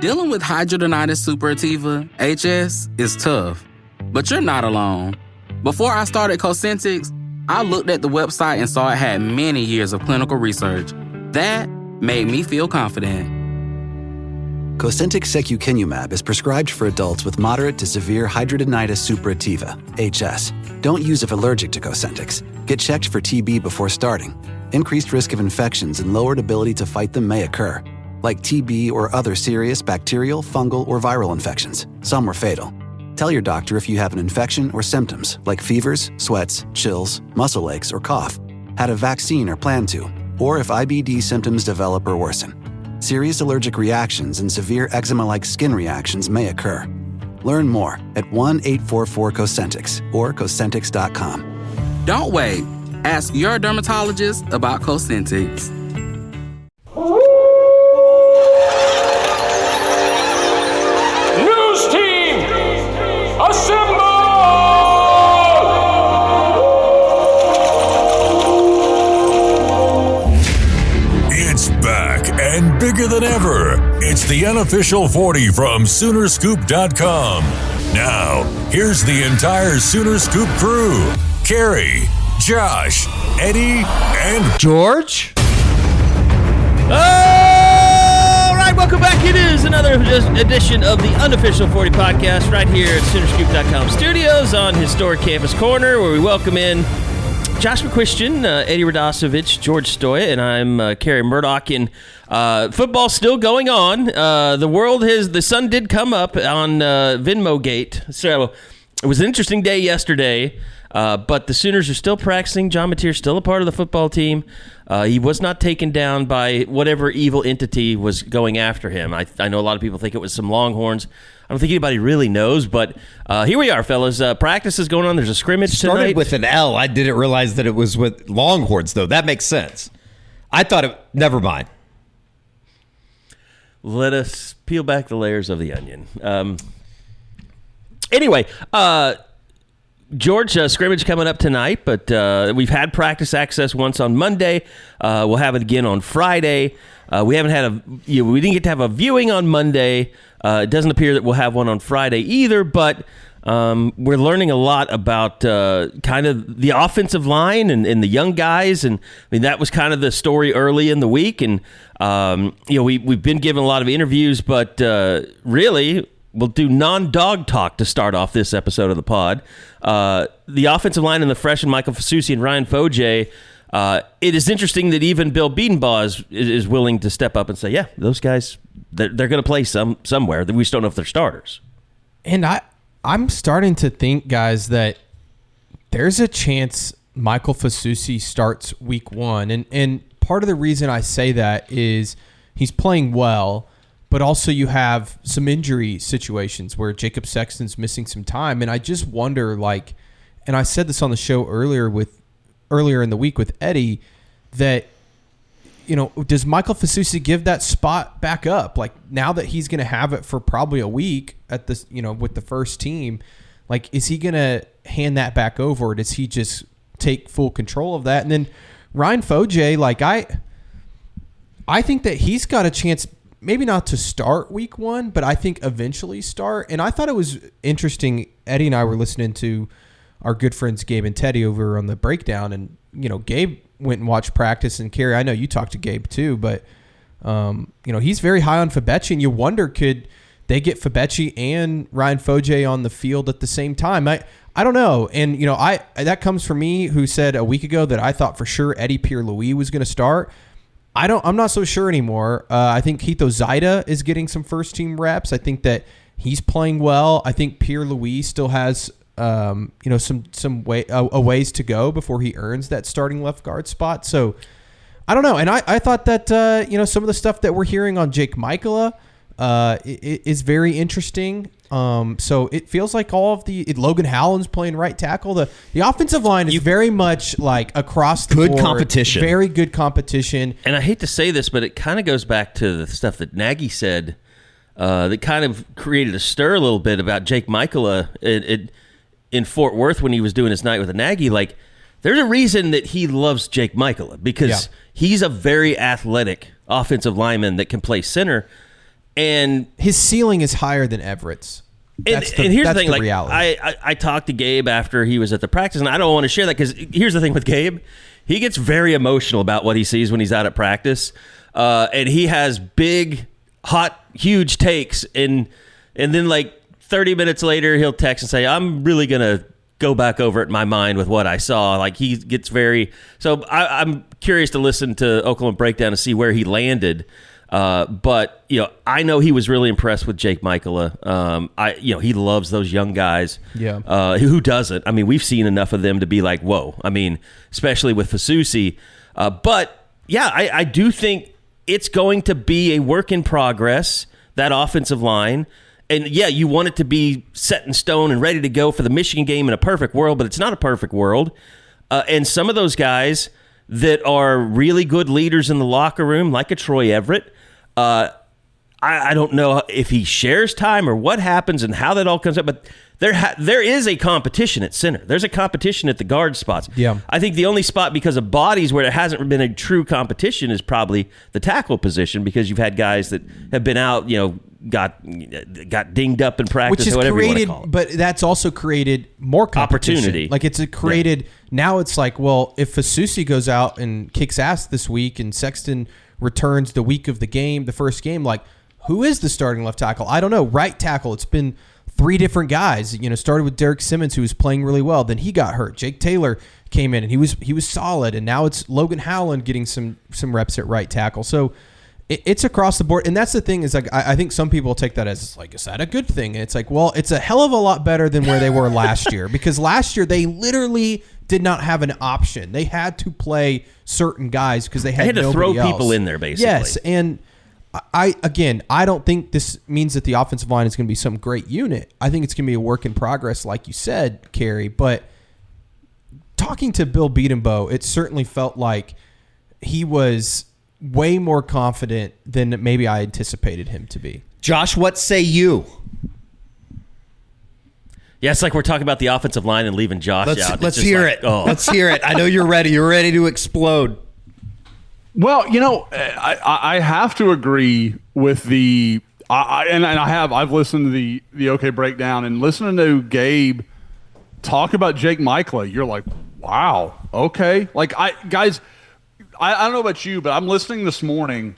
Dealing with hidradenitis suppurativa, HS, is tough. But you're not alone. Before I started Cosentyx, I looked at the website and saw it had many years of clinical research. That made me feel confident. Cosentyx secukinumab is prescribed for adults with moderate to severe hidradenitis suppurativa, HS. Don't use if allergic to Cosentyx. Get checked for TB before starting. Increased risk of infections and lowered ability to fight them may occur, like TB or other serious bacterial, fungal, or viral infections. Some were fatal. Tell your doctor if you have an infection or symptoms like fevers, sweats, chills, muscle aches, or cough, had a vaccine or plan to, or if IBD symptoms develop or worsen. Serious allergic reactions and severe eczema-like skin reactions may occur. Learn more at 1-844-COSENTYX or Cosentyx.com. Don't wait. Ask your dermatologist about Cosentyx. News team, assemble! It's back and bigger than ever. It's the Unofficial 40 from Soonerscoop.com. Now, here's the entire Sooner Scoop crew. Carey, Josh, Eddie, and George. All right, welcome back. It is another edition of the Unofficial 40 podcast right here at Soonerscoop.com studios on historic Campus Corner, where we welcome in Josh McCuistion, Eddie Radosevich, George Stoya, and I'm Carey Murdoch. And football's still going on. The sun did come up on Venmo Gate, so it was an interesting day yesterday. But the Sooners are still practicing. John Mateer still a part of the football team. He was not taken down by whatever evil entity was going after him. I know a lot of people think it was some Longhorns. I don't think anybody really knows, but here we are, fellas. Practice is going on. There's a scrimmage tonight. Started with an L. I didn't realize that it was with Longhorns, though. That makes sense. I thought it... Never mind. Let us peel back the layers of the onion. Anyway, George, scrimmage coming up tonight, but we've had practice access once on Monday. We'll have it again on Friday. We didn't get to have a viewing on Monday. It doesn't appear that we'll have one on Friday either, but we're learning a lot about kind of the offensive line and the young guys. And I mean, that was kind of the story early in the week. And, we've been given a lot of interviews, but really, we'll do non-dog talk to start off this episode of the pod. The offensive line and the freshman Michael Fasusi and Ryan Foje. It is interesting that even Bill Bedenbaugh is willing to step up and say, yeah, those guys, they're going to play somewhere. We just don't know if they're starters. And I'm starting to think, guys, that there's a chance Michael Fasusi starts week one. And part of the reason I say that is he's playing well, but also you have some injury situations where Jacob Sexton's missing some time. And I just wonder, and I said this on the show earlier in the week with Eddie, that, does Michael Fasusi give that spot back up? Like, now that he's going to have it for probably a week at this, with the first team, is he going to hand that back over, or does he just take full control of that? And then Ryan Foje, I think that he's got a chance, maybe not to start week one, but I think eventually start. And I thought it was interesting. Eddie and I were listening to our good friends Gabe and Teddy over on the breakdown, and Gabe went and watched practice. And Carey, I know you talked to Gabe too, but he's very high on Fabechi, and you wonder, could they get Fabechi and Ryan Foje on the field at the same time? I don't know. And that comes from me, who said a week ago that I thought for sure Eddie Pierre-Louis was going to start. I'm not so sure anymore. I think Keith Ozida is getting some first team reps. I think that he's playing well. I think Pierre-Louis still has some ways to go before he earns that starting left guard spot. So I don't know. And I thought that some of the stuff that we're hearing on Jake Michaela is very interesting. So it feels like Logan Howland's playing right tackle. The offensive line is very much across the board. Good competition. Very good competition. And I hate to say this, but it kind of goes back to the stuff that Nagy said that kind of created a stir a little bit about Jake Michaela in Fort Worth when he was doing his night with the Nagy. There's a reason that he loves Jake Michaela, because he's a very athletic offensive lineman that can play center. And his ceiling is higher than Everett's. And here's the thing, like I talked to Gabe after he was at the practice, and I don't want to share that because here's the thing with Gabe. He gets very emotional about what he sees when he's out at practice. And he has big, hot, huge takes. And then like 30 minutes later, he'll text and say, I'm really going to go back over it in my mind with what I saw. Like he gets so I'm curious to listen to Oklahoma Breakdown to see where he landed. But I know he was really impressed with Jake Michaela. He loves those young guys. Yeah. Who doesn't? I mean, we've seen enough of them to be like, whoa. I mean, especially with Fasusi. But yeah, I do think it's going to be a work in progress, that offensive line. And yeah, you want it to be set in stone and ready to go for the Michigan game in a perfect world, but it's not a perfect world. And some of those guys that are really good leaders in the locker room, like a Troy Everett, I don't know if he shares time or what happens and how that all comes up, but there is a competition at center. There's a competition at the guard spots. Yeah. I think the only spot because of bodies where there hasn't been a true competition is probably the tackle position, because you've had guys that have been out, got dinged up in practice, which is or whatever created, you want to call it. but that's also created more competition. Opportunity. Like it's created. Now it's like, well, if Fasusi goes out and kicks ass this week and Sexton returns the week of the game, the first game, like who is the starting left tackle? I don't know. Right tackle, it's been 3 different guys. Started with Derek Simmons, who was playing really well. Then he got hurt. Jake Taylor came in and he was solid. And now it's Logan Howland getting some reps at right tackle. So it's across the board. And that's the thing is, like, I think some people take that as like, is that a good thing? And it's like, well, it's a hell of a lot better than where they were last year, because last year they literally did not have an option. They had to play certain guys because they had to throw else. people in there, basically. Yes, and I don't think this means that the offensive line is going to be some great unit. I think it's going to be a work in progress, like you said, Carey. But talking to Bill Bedenbaugh, it certainly felt like he was way more confident than maybe I anticipated him to be. Josh, what say you? Yeah, it's like we're talking about the offensive line and leaving Josh out. Let's hear it. Let's hear it. I know you're ready. You're ready to explode. Well, I have to agree with I've listened to the OK Breakdown, and listening to Gabe talk about Jake Michaela, you're like, wow, okay. Like I don't know about you, but I'm listening this morning,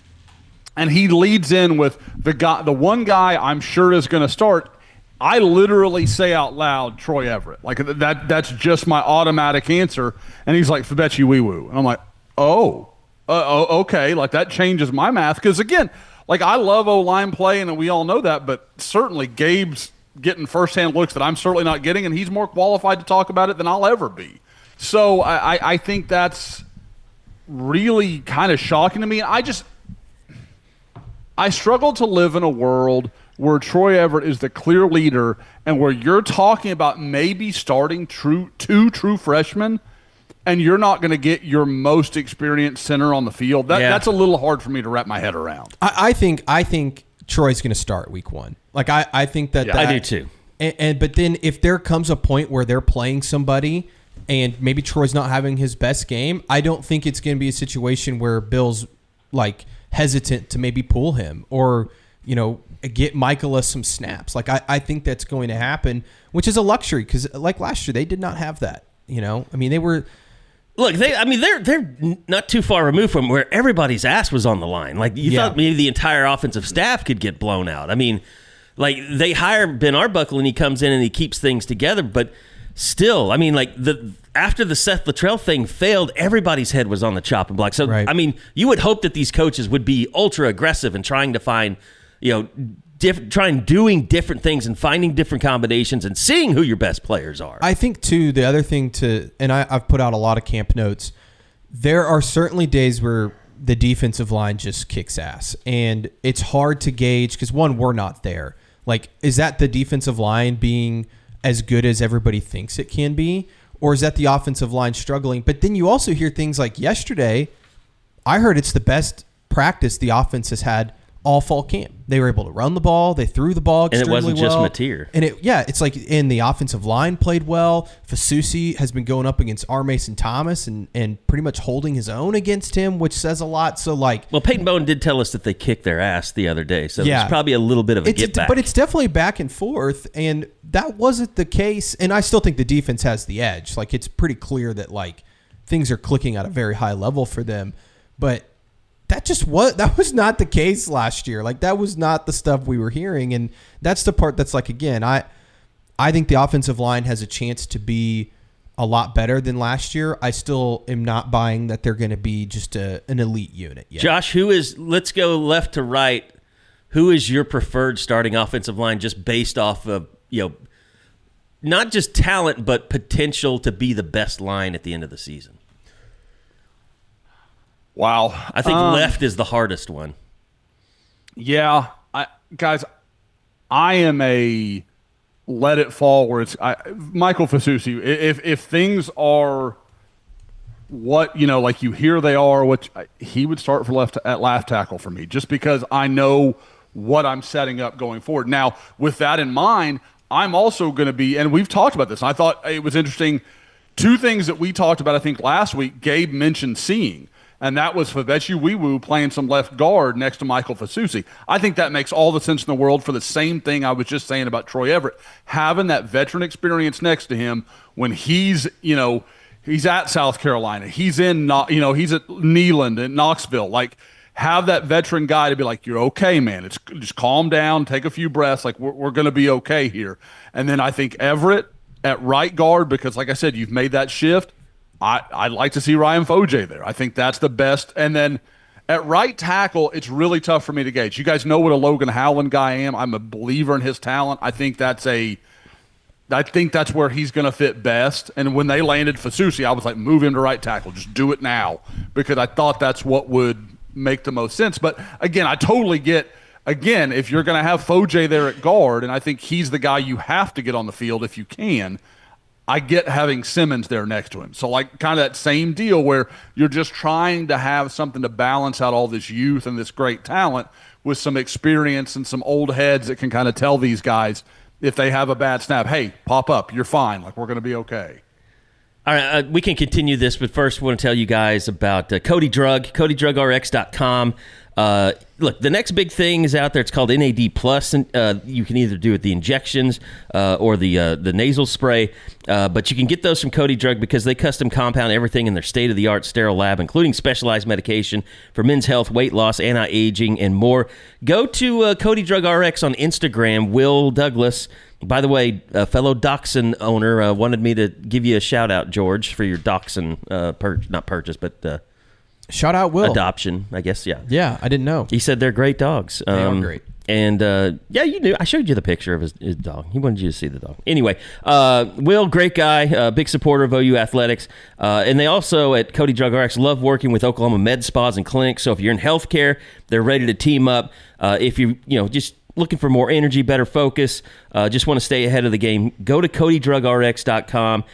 and he leads in with the one guy I'm sure is going to start. I literally say out loud, Troy Everett. Like that's just my automatic answer. And he's like, Fabechi wee woo. And I'm like, okay. Like that changes my math. Because again, like I love O-line play, and we all know that, but certainly Gabe's getting firsthand looks that I'm certainly not getting, and he's more qualified to talk about it than I'll ever be. So I think that's really kind of shocking to me. I struggle to live in a world where Troy Everett is the clear leader and where you're talking about maybe starting two true freshmen, and you're not going to get your most experienced center on the field. That's a little hard for me to wrap my head around. I think Troy's going to start week 1. Like I think that I do too. But then if there comes a point where they're playing somebody and maybe Troy's not having his best game, I don't think it's going to be a situation where Bill's like hesitant to maybe pull him or, get Michaela some snaps. Like I think that's going to happen, which is a luxury because like last year they did not have that. I mean they were. Look, they're not too far removed from where everybody's ass was on the line. Like you thought maybe the entire offensive staff could get blown out. I mean, like they hire Ben Arbuckle and he comes in and he keeps things together, but still, I mean, like after the Seth Luttrell thing failed, everybody's head was on the chopping block. So right. I mean, you would hope that these coaches would be ultra aggressive and trying to find, doing different things and finding different combinations and seeing who your best players are. I think too, the other thing and I've put out a lot of camp notes. There are certainly days where the defensive line just kicks ass, and it's hard to gauge because one, we're not there. Like, is that the defensive line being as good as everybody thinks it can be, or is that the offensive line struggling? But then you also hear things like yesterday, I heard it's the best practice the offense has had all fall camp. They were able to run the ball. They threw the ball extremely well. And it wasn't just Mateer. And it's like in the offensive line played well. Fasusi has been going up against R. Mason Thomas and pretty much holding his own against him, which says a lot. So well, Peyton Bowen did tell us that they kicked their ass the other day. So there's probably a little bit of a get back. But it's definitely back and forth. And that wasn't the case. And I still think the defense has the edge. Like, it's pretty clear that like things are clicking at a very high level for them. But that was not the case last year. Like, that was not the stuff we were hearing. And that's the part that's like, again, I think the offensive line has a chance to be a lot better than last year. I still am not buying that they're going to be just an elite unit yet. Josh, let's go left to right. Who is your preferred starting offensive line just based off of, not just talent, but potential to be the best line at the end of the season? Wow. I think left is the hardest one. Yeah. Guys, I am a let it fall where it's Michael Fasusi. If things are what, like you hear they are, which he would start for at left tackle for me, just because I know what I'm setting up going forward. Now, with that in mind, I'm also going to be, and we've talked about this, I thought it was interesting, two things that we talked about, I think, last week, Gabe mentioned seeing. And that was Favechi Wiwu playing some left guard next to Michael Fasusi. I think that makes all the sense in the world for the same thing I was just saying about Troy Everett. Having that veteran experience next to him when he's at South Carolina, he's in, he's at Neyland and Knoxville. Like, have that veteran guy to be like, you're okay, man. It's just calm down, take a few breaths. Like, we're going to be okay here. And then I think Everett at right guard, because like I said, you've made that shift. I'd like to see Ryan Foje there. I think that's the best. And then at right tackle, it's really tough for me to gauge. You guys know what a Logan Howland guy I am. I'm a believer in his talent. I think that's where he's going to fit best. And when they landed Fasusi, I was like, move him to right tackle. Just do it now, because I thought that's what would make the most sense. But again, I totally get, if you're going to have Foje there at guard, and I think he's the guy you have to get on the field if you can, I get having Simmons there next to him. So, like, kind of that same deal where you're just trying to have something to balance out all this youth and this great talent with some experience and some old heads that can kind of tell these guys if they have a bad snap, hey, pop up, you're fine. Like, we're going to be okay. All right, we can continue this, but first I want to tell you guys about Cody Drug, CodyDrugRx.com. Look, the next big thing is out there. It's called NAD+, and you can either do it the injections or the nasal spray, but you can get those from Cody Drug because they custom compound everything in their state-of-the-art sterile lab, including specialized medication for men's health, weight loss, anti-aging, and more. Go to Cody Drug RX on Instagram. Will Douglas, by the way, a fellow Dachshund owner, wanted me to give you a shout-out, George, for your Dachshund not purchase, but shout out Will. Adoption, I guess, yeah. Yeah, I didn't know. He said they're great dogs. They are great. And, you knew. I showed you the picture of his dog. He wanted you to see the dog. Anyway, Will, great guy, big supporter of OU athletics. And they also, at Cody Drug RX, love working with Oklahoma med spas and clinics. So if you're in healthcare, they're ready to team up. If you just looking for more energy, better focus, just want to stay ahead of the game, go to CodyDrugRx.com.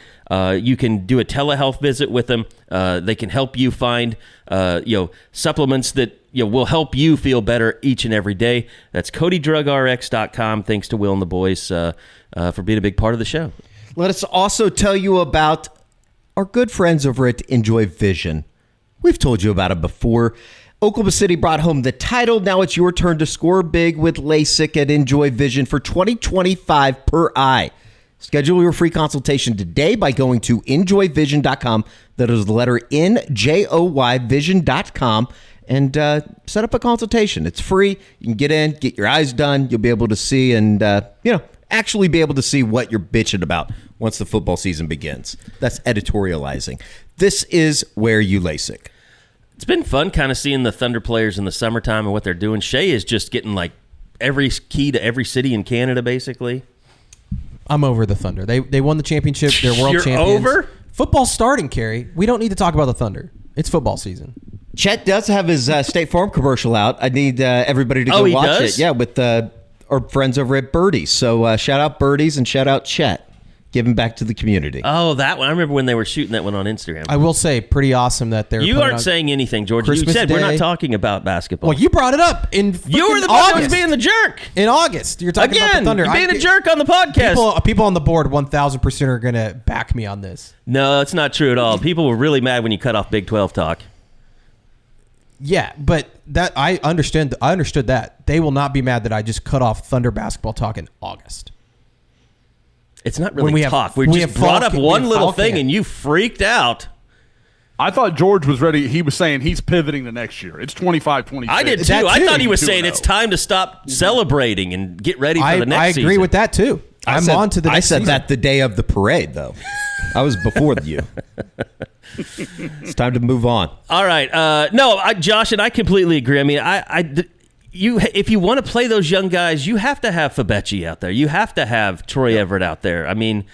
You can do a telehealth visit with them. They can help you find supplements that will help you feel better each and every day. That's CodyDrugRx.com. Thanks to Will and the boys for being a big part of the show. Let us also tell you about our good friends over at Enjoy Vision. We've told you about it before. Oklahoma City brought home the title. Now it's your turn to score big with LASIK at Enjoy Vision for $20.25 per eye. Schedule your free consultation today by going to enjoyvision.com. That is the letter N-J-O-Y vision.com and set up a consultation. It's free. You can get in, get your eyes done. You'll be able to see and, actually be able to see what you're bitching about once the football season begins. That's editorializing. This is where you LASIK. It's been fun kind of seeing the Thunder players in the summertime and what they're doing. Shea is just getting like every key to every city in Canada, basically. I'm over the Thunder. They won the championship. They're world You're champions. Over? Football's starting, Carey. We don't need to talk about the Thunder. It's football season. Chet does have his State Farm commercial out. I need everybody to go he watch does? it. Yeah, with our friends over at Birdies. So shout out Birdies and shout out Chet. Giving back to the community. Oh, that one. I remember when they were shooting that one on Instagram. I will say, pretty awesome that they're. You aren't saying anything, George. Christmas you said Day. we're not talking about basketball. Well, you brought it up in you were the one that was being the jerk. In August. You're talking about Again, the Thunder. you're being a jerk on the podcast. People on the board 1,000% are going to back me on this. No, it's not true at all. People were really mad when you cut off Big 12 talk. Yeah, but that I understood that. They will not be mad that I just cut off Thunder basketball talk in August. It's not really When we have- talk. We we just have brought up Falcon- one we have little Falcon. thing and you freaked out. I thought George was ready. He was saying he's pivoting the next year. It's 25-26. I did too. That I too. thought he was 2-0. saying it's time to stop celebrating and get ready for the next I season. agree with that too. I'm on to the next I said season. that the day of the parade, though. I was before you. It's time to move on. All right. Josh, and I completely agree. I mean, if you want to play those young guys, you have to have Fabechi out there. You have to have Troy Everett out there. I mean,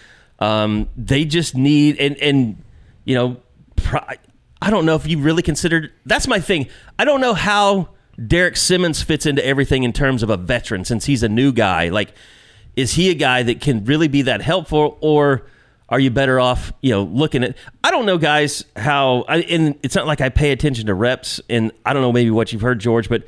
they just need and you know, I don't know if you really considered. That's my thing. I don't know how Derek Simmons fits into everything in terms of a veteran, since he's a new guy. Like, is he a guy that can really be that helpful, or are you better off, looking at? I don't know, guys. And it's not like I pay attention to reps, and I don't know maybe what you've heard, George, but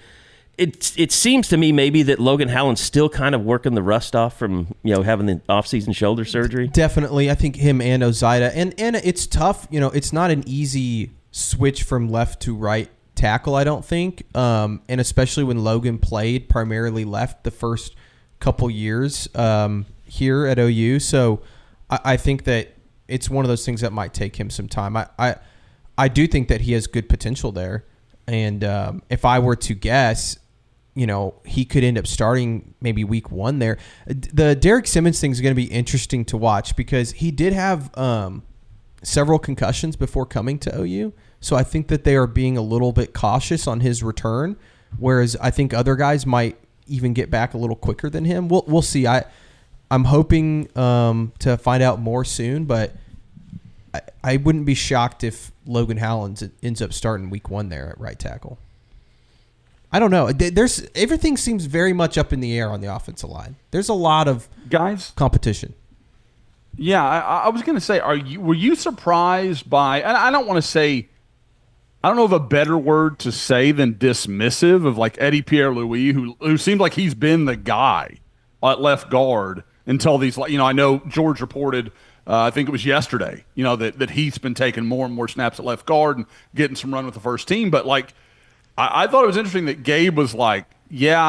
it seems to me maybe that Logan Howland's still kind of working the rust off from having the offseason shoulder surgery. Definitely, I think him and Ozida, and it's tough. It's not an easy switch from left to right tackle, I don't think, and especially when Logan played primarily left the first couple years here at OU. So I think that it's one of those things that might take him some time. I do think that he has good potential there, and if I were to guess, he could end up starting maybe week 1 there. The Derek Simmons thing is going to be interesting to watch because he did have several concussions before coming to OU. So I think that they are being a little bit cautious on his return, whereas I think other guys might even get back a little quicker than him. We'll see. I'm hoping to find out more soon, but I wouldn't be shocked if Logan Howland ends up starting week 1 there at right tackle. I don't know. Everything seems very much up in the air on the offensive line. There's a lot of competition. Yeah, I was going to say, were you surprised by? And I don't want to say, I don't know of a better word to say than dismissive of like Eddie Pierre-Louis, who seemed like he's been the guy at left guard until these. I know George reported. I think it was yesterday. That he's been taking more and more snaps at left guard and getting some run with the first team. But like, I thought it was interesting that Gabe was like, yeah,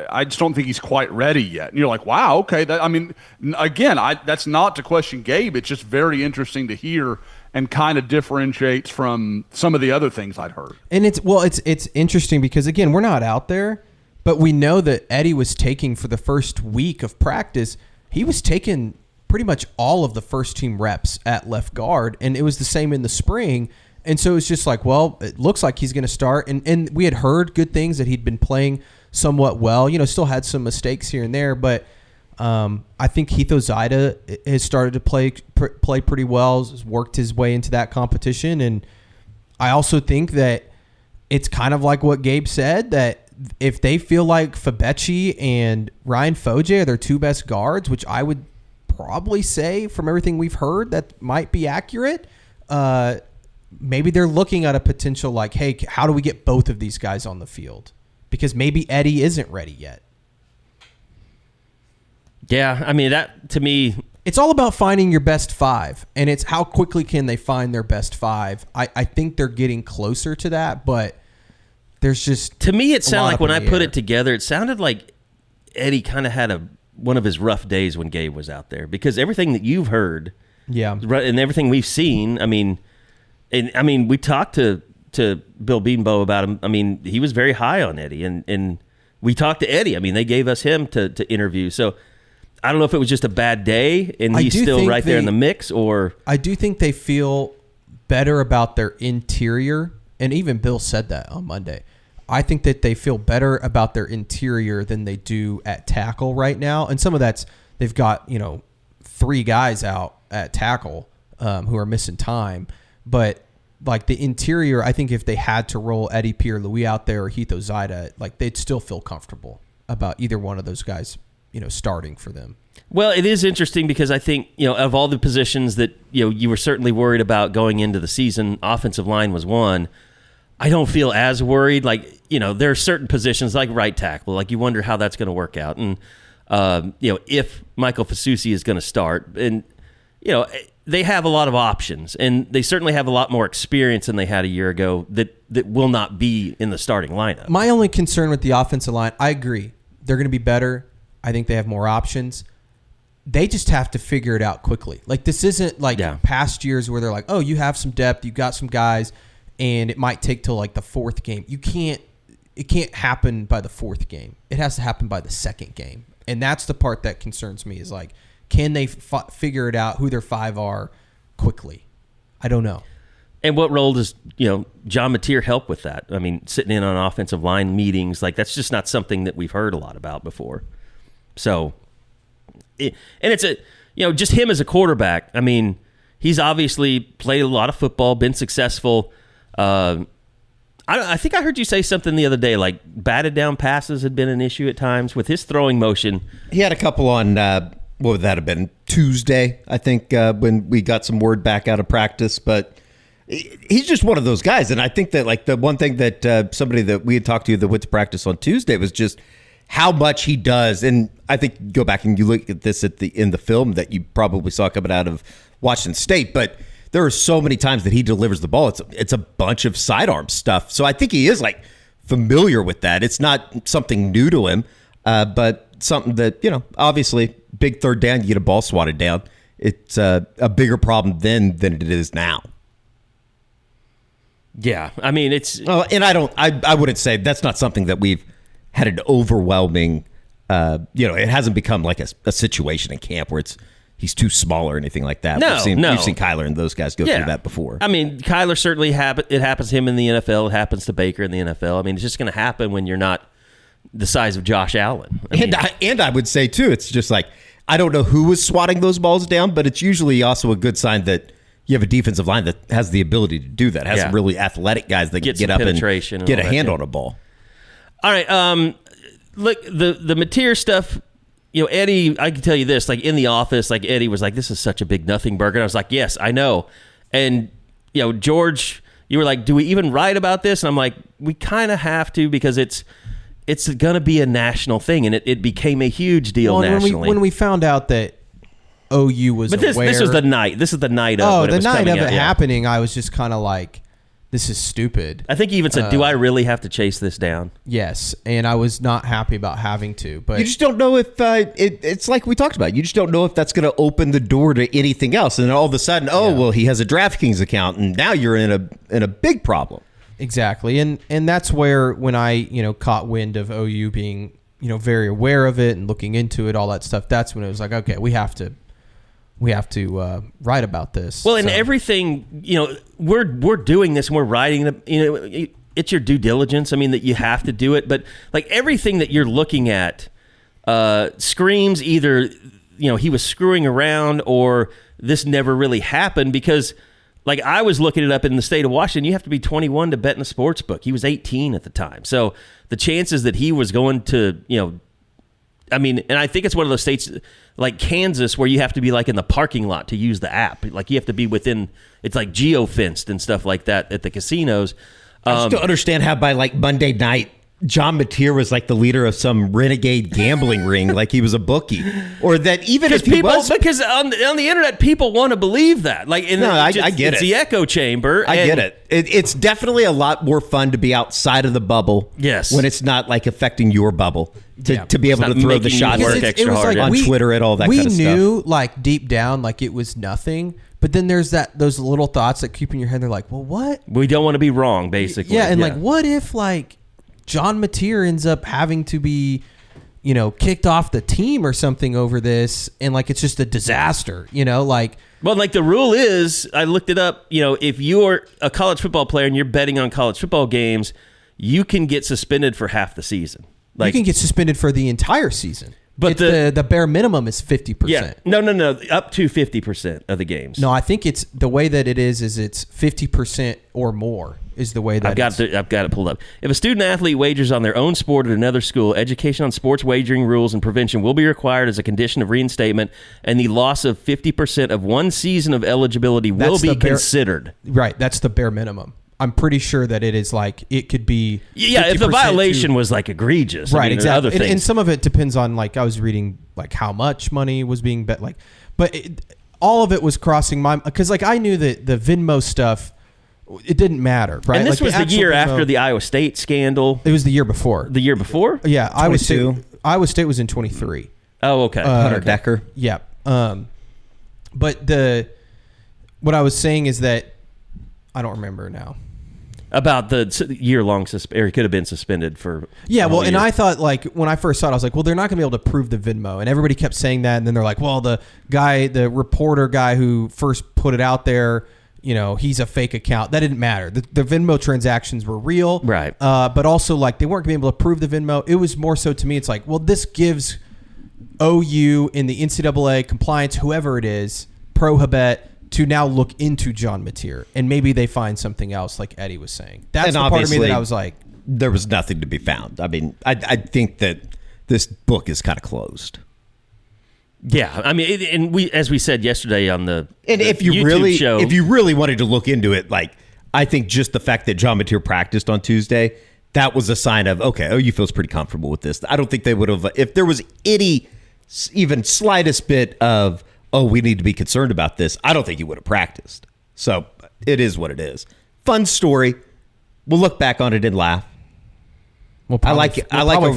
I just don't think he's quite ready yet. And you're like, wow, okay. That's not to question Gabe. It's just very interesting to hear and kind of differentiates from some of the other things I'd heard. And it's interesting because, again, we're not out there, but we know that Eddie was taking for the first week of practice, he was taking pretty much all of the first team reps at left guard, and it was the same in the spring. And so it's just like, well, it looks like he's going to start. And we had heard good things that he'd been playing somewhat well. Still had some mistakes here and there, but I think Heath Ozida has started to play pretty well, has worked his way into that competition. And I also think that it's kind of like what Gabe said, that if they feel like Fabechi and Ryan Foje are their 2 best guards, which I would probably say from everything we've heard that might be accurate, maybe they're looking at a potential like, hey, how do we get both of these guys on the field? Because maybe Eddie isn't ready yet. Yeah, I mean, that to me, it's all about finding your best 5, and it's how quickly can they find their best 5. I think they're getting closer to that, but there's just to me it sounded like when I put it it together, it sounded like Eddie kind of had one of his rough days when Gabe was out there, because everything that you've heard, and everything we've seen, I mean, we talked to Bill Bedenbaugh about him. I mean, he was very high on Eddie, and we talked to Eddie. I mean, they gave us him to interview. So I don't know if it was just a bad day and he's still right there in the mix, or I do think they feel better about their interior, and even Bill said that on Monday. I think that they feel better about their interior than they do at tackle right now, and some of that's they've got 3 guys out at tackle who are missing time. But like the interior, I think if they had to roll Eddie Pierre-Louis out there or Heath Ozida, like they'd still feel comfortable about either one of those guys starting for them. Well, it is interesting because I think, of all the positions that, you were certainly worried about going into the season, offensive line was one. I don't feel as worried. Like, there are certain positions like right tackle, like you wonder how that's going to work out. And, if Michael Fasusi is going to start, and, they have a lot of options, and they certainly have a lot more experience than they had a year ago that will not be in the starting lineup. My only concern with the offensive line, I agree. They're going to be better. I think they have more options. They just have to figure it out quickly. Like, this isn't like past years where they're like, oh, you have some depth, you got some guys, and it might take till like the fourth game. It can't happen by the fourth game. It has to happen by the second game. And that's the part that concerns me is like, can they figure it out who their five are quickly? I don't know. And what role does, John Mateer help with that? I mean, sitting in on offensive line meetings, like that's just not something that we've heard a lot about before. So, and it's just him as a quarterback. I mean, he's obviously played a lot of football, been successful. I think I heard you say something the other day, like batted down passes had been an issue at times with his throwing motion. He had a couple on, what would that have been, Tuesday, I think, when we got some word back out of practice. But he's just one of those guys. And I think that, like, the one thing that somebody that we had talked to that went to practice on Tuesday was just how much he does. And I think go back and you look at this in the film that you probably saw coming out of Washington State. But there are so many times that he delivers the ball. It's a bunch of sidearm stuff. So I think he is like familiar with that. It's not something new to him, but something that, obviously big third down, you get a ball swatted down. It's a bigger problem then than it is now. Yeah. I mean, it's, and I wouldn't say that's not something that we've had an overwhelming, it hasn't become like a situation in camp where he's too small or anything like that. No, We've seen Kyler and those guys go through that before. I mean, Kyler certainly it happens to him in the NFL. It happens to Baker in the NFL. I mean, it's just going to happen when you're not the size of Josh Allen. I would say, too, it's just like, I don't know who was swatting those balls down, but it's usually also a good sign that you have a defensive line that has the ability to do that, has some really athletic guys that can get up and get a hand on a ball. All right, look, the Mateer stuff, Eddie, I can tell you this, like in the office, like Eddie was like, this is such a big nothing burger. And I was like, yes, I know. And, George, you were like, do we even write about this? And I'm like, we kind of have to because it's going to be a national thing. And it became a huge deal nationally. When we found out that OU was aware. But this was the night. This is the night of it. The night of it happening, I was just kind of like, this is stupid. I think he even said, do I really have to chase this down? Yes, and I was not happy about having to. But you just don't know if it's like we talked about. You just don't know if that's going to open the door to anything else. And then all of a sudden, well, he has a DraftKings account, and now you're in a big problem. Exactly, and that's where when I caught wind of OU being very aware of it and looking into it, all that stuff. That's when it was like, okay, we have to write about this. Well, and everything, we're doing this and we're writing, it's your due diligence. I mean, that you have to do it. But like everything that you're looking at screams either, he was screwing around or this never really happened because like I was looking it up in the state of Washington, you have to be 21 to bet in a sports book. He was 18 at the time. So the chances that he was going to, I mean, and I think it's one of those states like Kansas where you have to be like in the parking lot to use the app. Like you have to be within, it's like geo-fenced and stuff like that at the casinos. I just don't understand how by like Monday night, John Mateer was like the leader of some renegade gambling ring, like he was a bookie, or that even if he was, because on the internet people want to believe that. Like, I get it's the echo chamber. I get it. It's definitely a lot more fun to be outside of the bubble. Yes, when it's not like affecting your bubble to be able to throw the shots it was like on Twitter and all that kind of stuff. We knew like deep down like it was nothing. But then there's those little thoughts that keep in your head. They're like, well, what? We don't want to be wrong, basically. Yeah, and like, what if like John Mateer ends up having to be, kicked off the team or something over this, and like it's just a disaster, like. Well, like the rule is, I looked it up. If you're a college football player and you're betting on college football games, you can get suspended for half the season. Like you can get suspended for the entire season. But the bare minimum is 50%. Yeah. No. Up to 50% of the games. No, I think it's the way that it is it's 50% or more. is the way that I've got it pulled up. If a student athlete wagers on their own sport at another school, education on sports wagering rules and prevention will be required as a condition of reinstatement, and the loss of 50% of one season of eligibility will be considered. Right, that's the bare minimum. I'm pretty sure that it is like it could be. Yeah, if the violation was like egregious, right? I mean, exactly. Other things. And some of it depends on, like, I was reading like how much money was being bet, like, but all of it was crossing my, because like I knew that the Venmo stuff, it didn't matter, right? And this like was the year after the Iowa State scandal. It was the year before. The year before? Yeah, Iowa State was in 23. Oh, okay. Hunter Decker. Yeah. But what I was saying is that I don't remember now. About the year-long or he could have been suspended for. Yeah, well, and I thought, like, when I first saw it, I was like, well, they're not going to be able to prove the Venmo, and everybody kept saying that, and then they're like, well, the reporter guy who first put it out there, you know, he's a fake account. That didn't matter. The Venmo transactions were real, right? But also, like, they weren't going to be able to prove the Venmo. It was more so, to me, it's like, well, this gives OU in the NCAA compliance, whoever it is, prohibit, to now look into John Mateer, and maybe they find something else, like Eddie was saying. That's the part of me that I was like, there was nothing to be found. I mean, I think that this book is kind of closed. Yeah, I mean, and as we said yesterday on the if you really wanted to look into it, like, I think just the fact that John Mateer practiced on Tuesday, that was a sign of, okay, OU feels pretty comfortable with this. I don't think they would have, if there was any even slightest bit of, oh, we need to be concerned about this, I don't think he would have practiced. So it is what it is. Fun story. We'll look back on it and laugh. We'll probably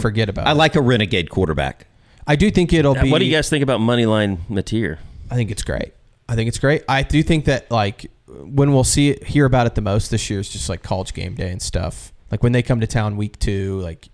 forget about it. I like a renegade quarterback. I do think it'll be. What do you guys think about Moneyline Mateer? I think it's great. I do think that, like, when we'll hear about it the most this year is just like College Game Day and stuff. Like when they come to town week 2, like,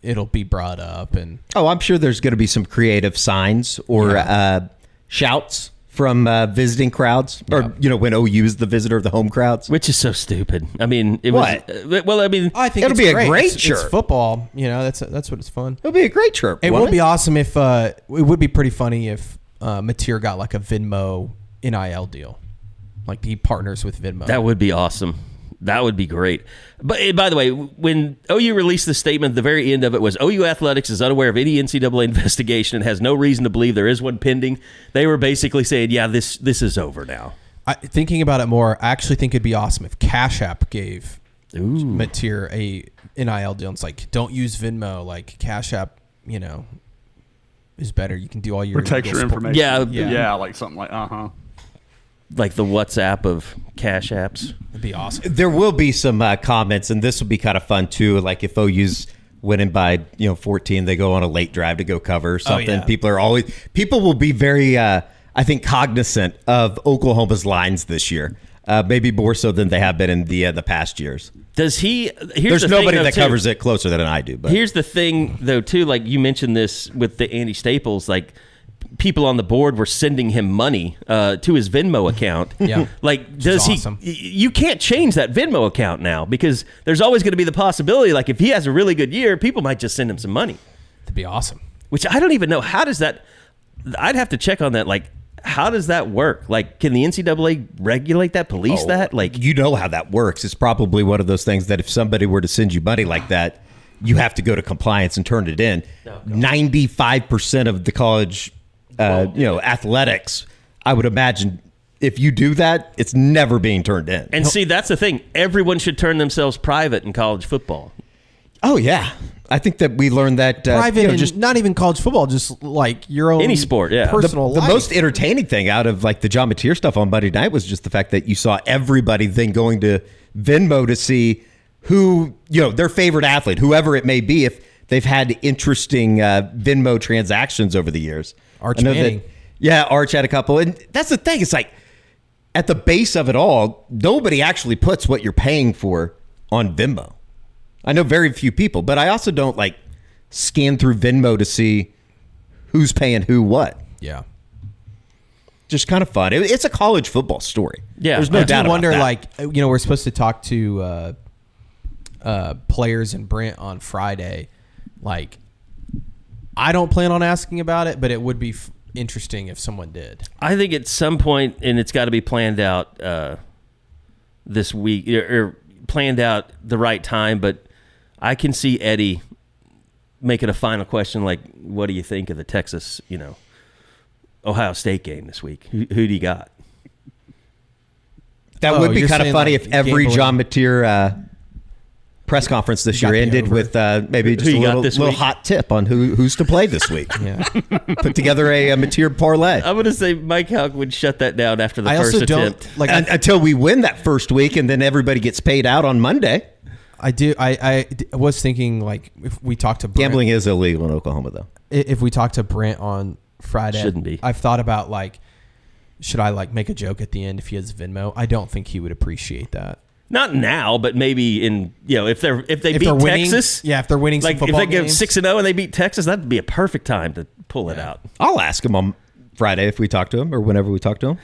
it'll be brought up. And I'm sure there's going to be some creative signs or shouts from visiting crowds, or when OU is the visitor of the home crowds, which is so stupid. I mean, I think it'll be a great chirp. It's football, that's what it's fun. It'll be a great chirp. It would be awesome if it would be pretty funny if Mateer got like a Venmo NIL deal, like he partners with Venmo. That would be awesome. That would be great. But by the way, when OU released the statement, the very end of it was OU Athletics is unaware of any NCAA investigation and has no reason to believe there is one pending. They were basically saying, yeah, this is over now. Thinking about it more, I actually think it'd be awesome if Cash App gave Mateer a NIL deal. It's like, don't use Venmo. Like Cash App, is better. You can do all your protect your information. Yeah, like something like like the WhatsApp of Cash Apps. It'd be awesome. There will be some comments, and this will be kind of fun too. Like if OU's winning by 14, they go on a late drive to go cover or something. Oh, yeah. People will be very I think cognizant of Oklahoma's lines this year. Maybe more so than they have been in the past years. There's nobody that covers it closer than I do. But here's the thing, though, too. Like you mentioned this with the Andy Staples, like people on the board were sending him money to his Venmo account. Yeah, like does he? Awesome. You can't change that Venmo account now because there's always going to be the possibility. Like if he has a really good year, people might just send him some money. That'd be awesome. Which I don't even know. How does that? I'd have to check on that. Like, how does that work? Like, can the NCAA regulate that, police that? Like, how that works. It's probably one of those things that if somebody were to send you money like that, you have to go to compliance and turn it in. 95% of the college, athletics, I would imagine if you do that, it's never being turned in. And see, that's the thing. Everyone should turn themselves private in college football. Oh, yeah. I think that we learned that private, just not even college football, just like your own any sport, personal life. The most entertaining thing out of like the John Mateer stuff on Monday night was just the fact that you saw everybody then going to Venmo to see who, their favorite athlete, whoever it may be, if they've had interesting Venmo transactions over the years. Arch Manning. Arch had a couple. And that's the thing. It's like at the base of it all, nobody actually puts what you're paying for on Venmo. I know very few people, but I also don't like scan through Venmo to see who's paying who what. Yeah. Just kind of fun. It's a college football story. Yeah. There's no doubt about that. Like, we're supposed to talk to players in Brent on Friday. Like, I don't plan on asking about it, but it would be interesting if someone did. I think at some point, and it's got to be planned out this week or planned out the right time, but I can see Eddie making a final question like, what do you think of the Texas, Ohio State game this week? Who do you got? That would be kind of funny if every gambling. John Mateer press conference this year ended with maybe just a little hot tip on who's to play this week. Yeah. Put together a Mateer parlay. I'm going to say Mike Houck would shut that down after the first attempt. Until we win that first week, and then everybody gets paid out on Monday. I was thinking, like, if we talk to Brent, gambling is illegal in Oklahoma, though. If we talk to Brent on Friday, shouldn't be. I've thought about, like, should I, like, make a joke at the end if he has Venmo? I don't think he would appreciate that. Not now, but maybe in if they beat winning, Texas, if they're winning, like some if they go games. 6-0 and they beat Texas, that'd be a perfect time to pull it out. I'll ask him on Friday if we talk to him or whenever we talk to him.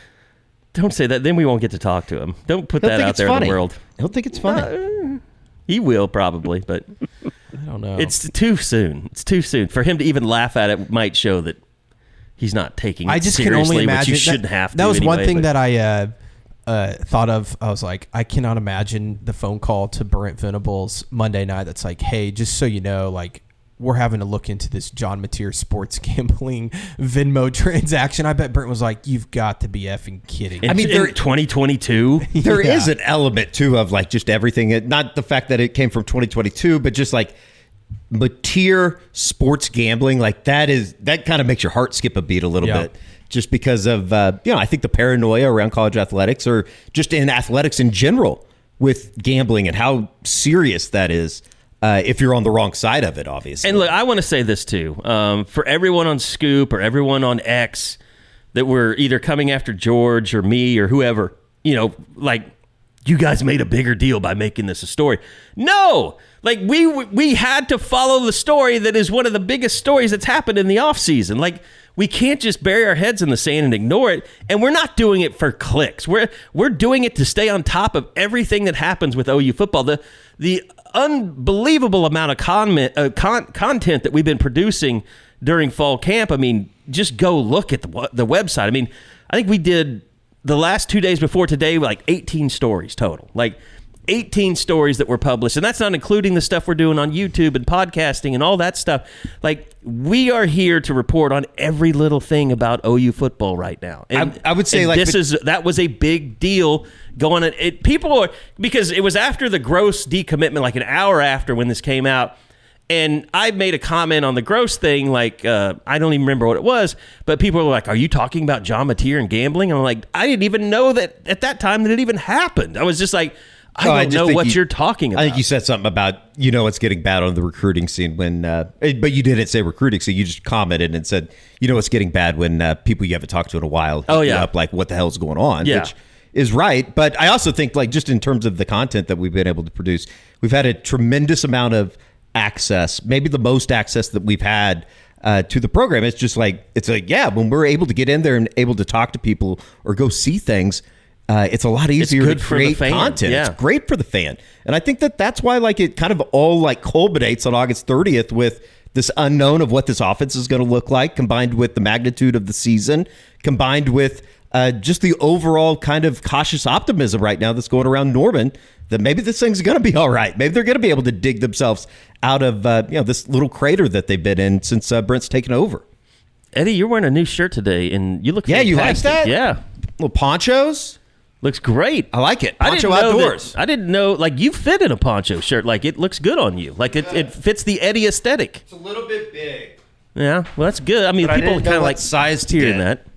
Don't say that, then we won't get to talk to him. Don't put that out there in the world. He'll think it's funny. He will probably, but I don't know. It's too soon. It's too soon for him to even laugh at it. Might show that he's not taking it I just seriously, can only imagine which you shouldn't have to. That was anyway, one thing but that I thought of. I was like, I cannot imagine the phone call to Brent Venables Monday night that's like, hey, just so you know, like, we're having to look into this John Mateer sports gambling Venmo transaction. I bet Brent was like, you've got to be effing kidding. in 2022, There is an element, too, of, like, just everything. Not the fact that it came from 2022, but just, like, Mateer sports gambling, like, that kind of makes your heart skip a beat a little bit. Just because of, I think the paranoia around college athletics or just in athletics in general with gambling and how serious that is if you're on the wrong side of it, obviously. And look, I want to say this too. For everyone on Scoop or everyone on X that were either coming after George or me or whoever, like, you guys made a bigger deal by making this a story. No! Like, we had to follow the story that is one of the biggest stories that's happened in the offseason. Like, we can't just bury our heads in the sand and ignore it. And we're not doing it for clicks. We're doing it to stay on top of everything that happens with OU football. The unbelievable amount of content that we've been producing during fall camp. I mean, just go look at the website. I mean, I think we did the last 2 days before today, like 18 stories total. Like 18 stories that were published. And that's not including the stuff we're doing on YouTube and podcasting and all that stuff. Like, we are here to report on every little thing about OU football right now. And I would say, like, that was a big deal going on. Because it was after the Gross decommitment, like an hour after when this came out. And I made a comment on the Gross thing, like, I don't even remember what it was, but people were like, are you talking about John Mateer and gambling? And I'm like, I didn't even know that at that time that it even happened. I was just like, I don't know what you're talking about. I think you said something about, it's getting bad on the recruiting scene when, but you didn't say recruiting, so you just commented and said, it's getting bad when people you haven't talked to in a while hit you up, like, what the hell's going on, which is right. But I also think, like, just in terms of the content that we've been able to produce, we've had a tremendous amount of access, maybe the most access that we've had to the program. It's like, when we're able to get in there and able to talk to people or go see things, it's a lot easier to create content. Yeah. It's great for the fan. And I think that's why, like, it kind of all, like, culminates on August 30th with this unknown of what this offense is going to look like, combined with the magnitude of the season, combined with just the overall kind of cautious optimism right now that's going around Norman that maybe this thing's going to be all right. Maybe they're going to be able to dig themselves out of this little crater that they've been in since Brent's taken over. Eddie, you're wearing a new shirt today, and you look fantastic. You like that? Yeah. Little ponchos. Looks great. I like it. Poncho outdoors. I didn't know, like, you fit in a poncho shirt. Like, it looks good on you. Like, it fits the Eddie aesthetic. It's a little bit big. Yeah, well, that's good. I mean, but people kind of like size hearing that.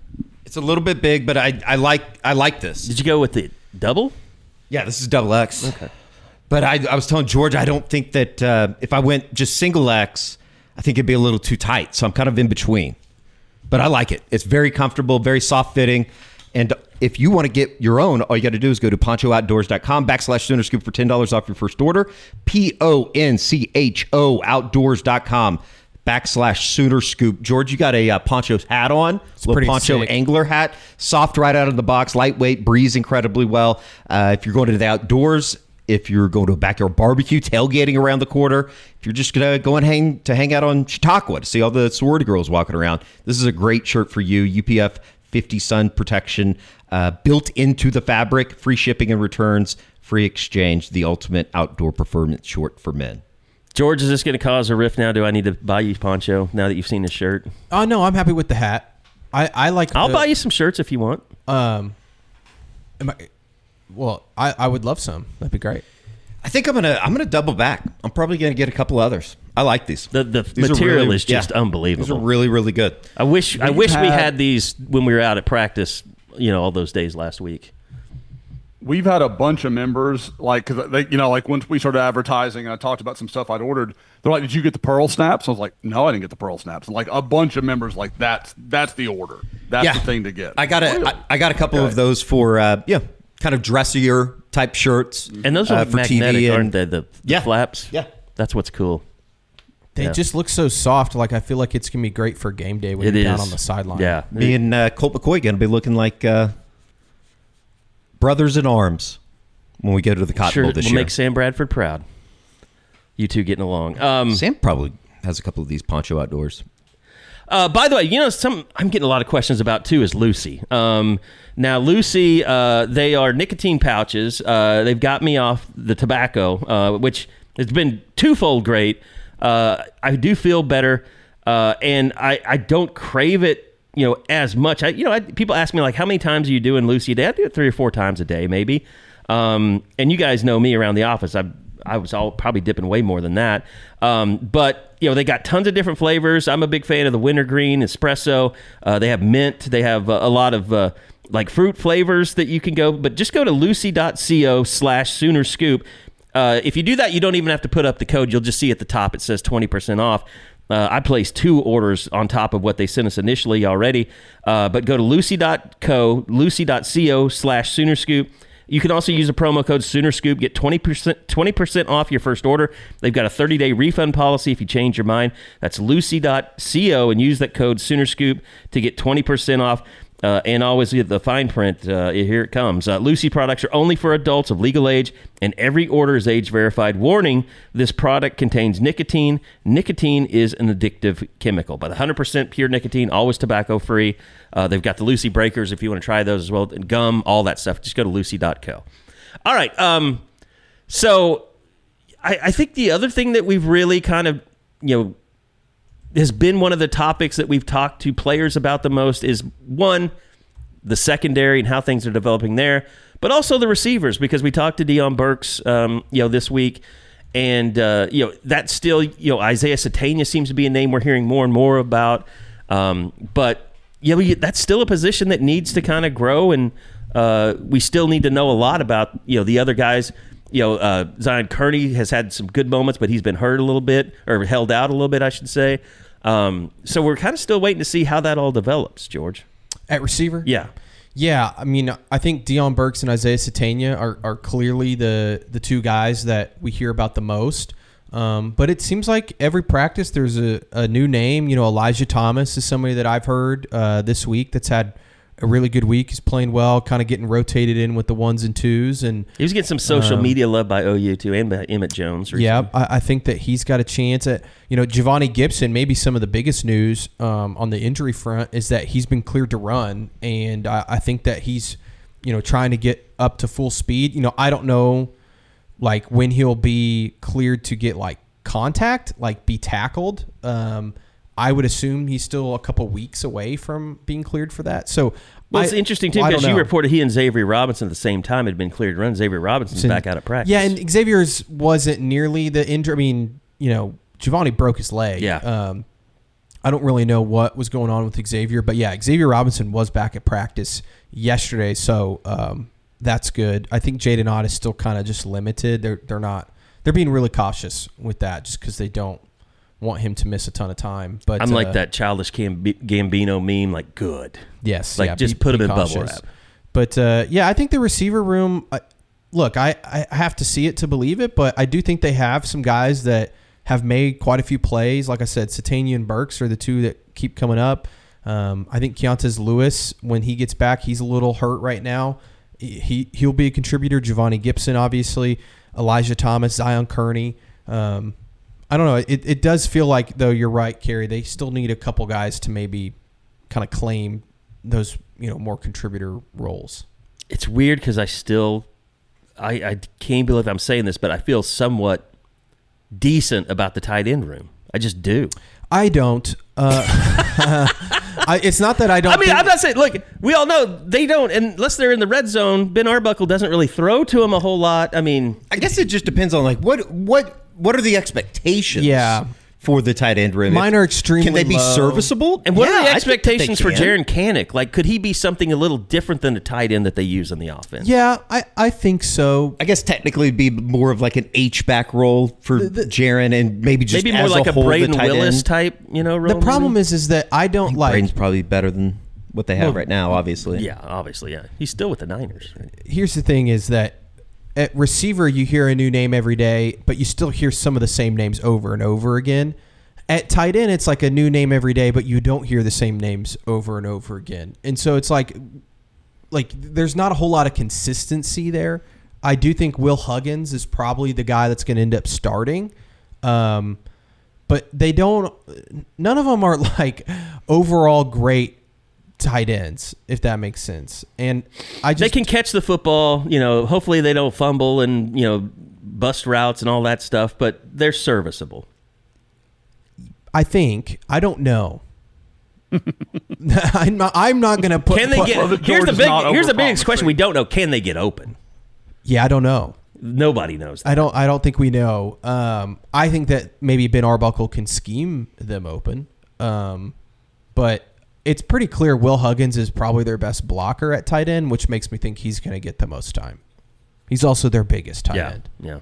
It's a little bit big, but I like this. Did you go with the double? Yeah, this is double X. Okay. But I was telling George, I don't think that if I went just single X, I think it'd be a little too tight. So I'm kind of in between. But I like it. It's very comfortable, very soft fitting. And if you want to get your own, all you got to do is go to ponchooutdoors.com/Sooner Scoop for $10 off your first order. PONCHO outdoors.com/Sooner Scoop. George, you got a Poncho's hat on. It's little Poncho sick. angler hat. Soft right out of the box. Lightweight. Breathes incredibly well. If you're going to the outdoors, if you're going to a backyard barbecue, tailgating around the corner, if you're just going to go and hang out on Chautauqua to see all the sorority girls walking around, this is a great shirt for you. UPF 50 sun protection built into the fabric, free shipping and returns free exchange, the ultimate outdoor performance short for men. George, is this going to cause a rift now? Do I need to buy you poncho now that you've seen the shirt? Oh no, I'm happy with the hat. I like. I'll buy you some shirts if you want. I would love some. That'd be great. I think I'm gonna double back. I'm probably gonna get a couple others. I like these. The material is just unbelievable. These are really, really good. I wish we had these when we were out at practice. All those days last week. We've had a bunch of members, because they, like once we started advertising and I talked about some stuff I'd ordered, they're like, "Did you get the pearl snaps?" I was like, "No, I didn't get the pearl snaps." And like a bunch of members, like that's the order. That's the thing to get. I got a couple of those for kind of dressier type shirts. And those are for magnetic, TV aren't they? The flaps. Yeah, that's what's cool. They just look so soft. Like I feel like it's gonna be great for game day when you're down on the sideline. Yeah, me and Colt McCoy gonna be looking like brothers in arms when we go to the Cotton Bowl this year. We'll make Sam Bradford proud. You two getting along. Sam probably has a couple of these poncho outdoors. By the way, I'm getting a lot of questions about too is Lucy. Now Lucy, they are nicotine pouches. They've got me off the tobacco, which has been twofold great. I do feel better, and I don't crave it. As much. People ask me like, how many times are you doing Lucy a day? I do it 3 or 4 times a day, maybe. And you guys know me around the office. I was probably dipping way more than that. But they got tons of different flavors. I'm a big fan of the wintergreen espresso. They have mint. They have a lot of like fruit flavors that you can go. But just go to lucy.co/SoonerScoop. If you do that, you don't even have to put up the code. You'll just see at the top it says 20% off. I placed 2 orders on top of what they sent us initially already. But go to lucy.co/SoonerScoop. You can also use the promo code SoonerScoop. Get 20% off your first order. They've got a 30-day refund policy if you change your mind. That's lucy.co and use that code SoonerScoop to get 20% off. And always the fine print, here it comes. Lucy products are only for adults of legal age, and every order is age verified. Warning, this product contains nicotine. Nicotine is an addictive chemical, but 100% pure nicotine, always tobacco free. They've got the Lucy breakers if you want to try those as well, and gum, all that stuff. Just go to lucy.co. All right. So I think the other thing that we've really kind of, has been one of the topics that we've talked to players about the most is, one, the secondary and how things are developing there, but also the receivers, because we talked to Deion Burks, this week, and that's still, Isaiah Satania seems to be a name we're hearing more and more about, but that's still a position that needs to kind of grow, and we still need to know a lot about the other guys. Zion Kearney has had some good moments, but he's been hurt a little bit, or held out a little bit, I should say. So we're kind of still waiting to see how that all develops, George. At receiver? Yeah. Yeah, I mean, I think Deion Burks and Isaiah Satania are clearly the 2 guys that we hear about the most. But it seems like every practice there's a new name. Elijah Thomas is somebody that I've heard this week that's had a really good week. He's playing well, kind of getting rotated in with the 1s and 2s, and he was getting some social media love by OU too, and by Emmett Jones recently. Yeah, I think that he's got a chance at Giovanni Gibson. Maybe some of the biggest news on the injury front is that he's been cleared to run, and I think that he's trying to get up to full speed. I don't know like when he'll be cleared to get like contact, like be tackled. I would assume he's still a couple weeks away from being cleared for that. So, it's interesting too, because you reported he and Xavier Robinson at the same time had been cleared to run. Xavier Robinson's back out of practice. Yeah, and Xavier's wasn't nearly the injury. I mean, Giovanni broke his leg. Yeah. I don't really know what was going on with Xavier, but yeah, Xavier Robinson was back at practice yesterday, so that's good. I think Jaden Ott is still kind of just limited. They're being really cautious with that, just because they don't want him to miss a ton of time. But I'm like that childish Gambino meme, like good. Yes, like just put him in bubble wrap. But I think the receiver room. Look, I have to see it to believe it, but I do think they have some guys that have made quite a few plays. Like I said, Satania and Burks are the 2 that keep coming up. I think Keontez Lewis, when he gets back, he's a little hurt right now. He'll be a contributor. Giovanni Gibson, obviously. Elijah Thomas, Zion Kearney. I don't know. It does feel like, though, you're right, Carey, they still need a couple guys to maybe kind of claim those more contributor roles. It's weird because I still I can't believe I'm saying this, but I feel somewhat decent about the tight end room. I just do. I don't. It's not that I don't. I mean, I'm not saying. Look, we all know they don't, unless they're in the red zone. Ben Arbuckle doesn't really throw to them a whole lot. I mean, I guess it just depends on like what are the expectations? Yeah. For the tight end room. Mine are extremely Can they be low. serviceable? and what are the I think that they expectations for can. Jaron Kanik? Like, could he be something a little different than the tight end that they use in the offense? Yeah, I think so. I guess technically it'd be more of like an H-back role for Jaron and maybe just Maybe more as like a whole, Braden the tight Willis end. type, role. The problem is that I don't like. Braden's probably better than what they have right now, obviously. Yeah, obviously, yeah. He's still with the Niners. Right? Here's the thing: is that at receiver you hear a new name every day, but you still hear some of the same names over and over again. At tight end, it's like a new name every day, but you don't hear the same names over and over again. And so it's like there's not a whole lot of consistency there. I do think Will Huggins is probably the guy that's going to end up starting. But they don't – none of them are like overall great tight ends, if that makes sense. And they can catch the football. Hopefully they don't fumble and, bust routes and all that stuff, but they're serviceable. I think. I don't know. I'm not going to put. Can they get? Here's the biggest question we don't know. Can they get open? Yeah, I don't know. Nobody knows that. I don't think we know. I think that maybe Ben Arbuckle can scheme them open. But it's pretty clear Will Huggins is probably their best blocker at tight end, which makes me think he's going to get the most time. He's also their biggest tight end. Yeah.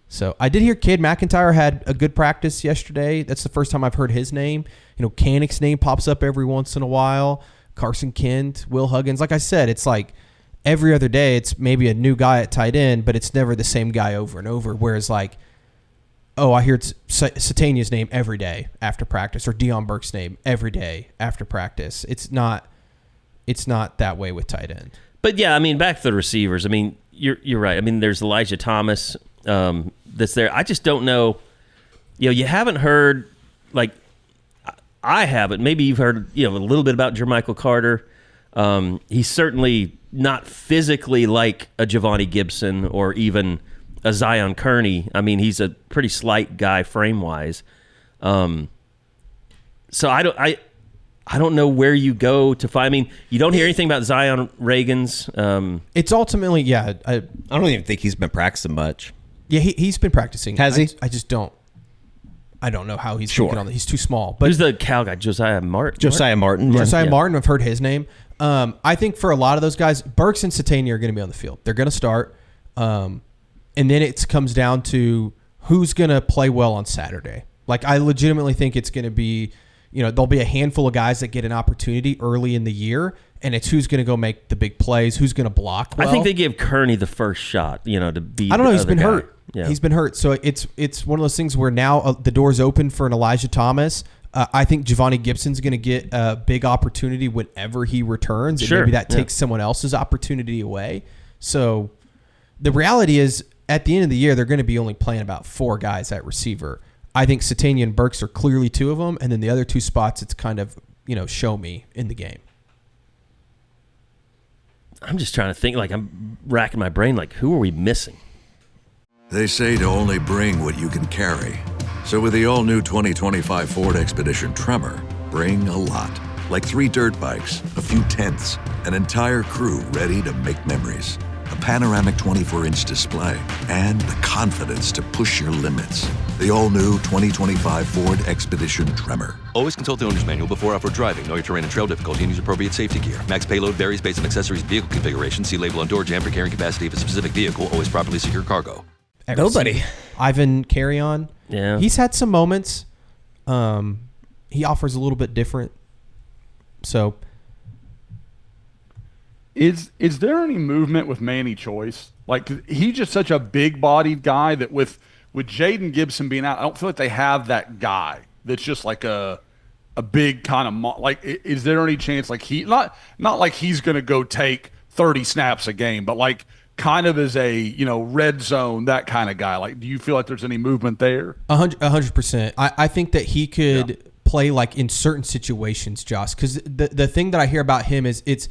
So I did hear Cade McIntyre had a good practice yesterday. That's the first time I've heard his name. Kanik's name pops up every once in a while. Carson Kent, Will Huggins. Like I said, it's like every other day it's maybe a new guy at tight end, but it's never the same guy over and over. Whereas I hear Satania's name every day after practice, or Deion Burke's name every day after practice. It's not that way with tight end. But yeah, I mean, back to the receivers. I mean, you're right. I mean, there's Elijah Thomas that's there. I just don't know. You haven't heard, like, I haven't. Maybe you've heard, a little bit about Jermichael Carter. He's certainly not physically like a Giovanni Gibson or even a Zion Kearney. I mean, he's a pretty slight guy frame-wise. So I don't know where you go to find. I mean, you don't hear anything about Zion Reagan's. It's ultimately, yeah. I don't even think he's been practicing much. Yeah, he's been practicing. Has he? I just don't. I don't know how he's thinking on that. He's too small. But who's the Cal guy? Josiah Martin. Josiah Martin. Martin. I've heard his name. I think for a lot of those guys, Burks and Satania are going to be on the field. They're going to start, and then it comes down to who's going to play well on Saturday. Like, I legitimately think it's going to be, there'll be a handful of guys that get an opportunity early in the year, and it's who's going to go make the big plays, who's going to block well. I think they give Kearney the first shot, to be. I don't know. He's been guy. hurt. Yeah. He's been hurt. So it's one of those things where now the door's open for an Elijah Thomas. I think Giovanni Gibson's going to get a big opportunity whenever he returns. And maybe that takes someone else's opportunity away. So the reality is, at the end of the year, they're going to be only playing about 4 guys at receiver. I think Satania and Burks are clearly 2 of them. And then the other 2 spots, it's kind of, show me in the game. I'm just trying to think, like, I'm racking my brain, like, who are we missing? They say to only bring what you can carry. So with the all-new 2025 Ford Expedition Tremor, bring a lot. Like 3 dirt bikes, a few tents, an entire crew ready to make memories. A panoramic 24-inch display, and the confidence to push your limits. The all-new 2025 Ford Expedition Tremor. Always consult the owner's manual before off-road driving. Know your terrain and trail difficulty and use appropriate safety gear. Max payload varies based on accessories and vehicle configuration. See label on door jamb for carrying capacity of a specific vehicle. Always properly secure cargo. Nobody. Ivan Carey on. Yeah. He's had some moments. He offers a little bit different. So is there any movement with Manny Choice? Like, he's just such a big-bodied guy that with Jaden Gibson being out, I don't feel like they have that guy that's just like a big kind of is there any chance like he not like he's going to go take 30 snaps a game, but like kind of as a, red zone, that kind of guy. Like, do you feel like there's any movement there? 100%. I think that he could play like in certain situations, Josh, because the thing that I hear about him is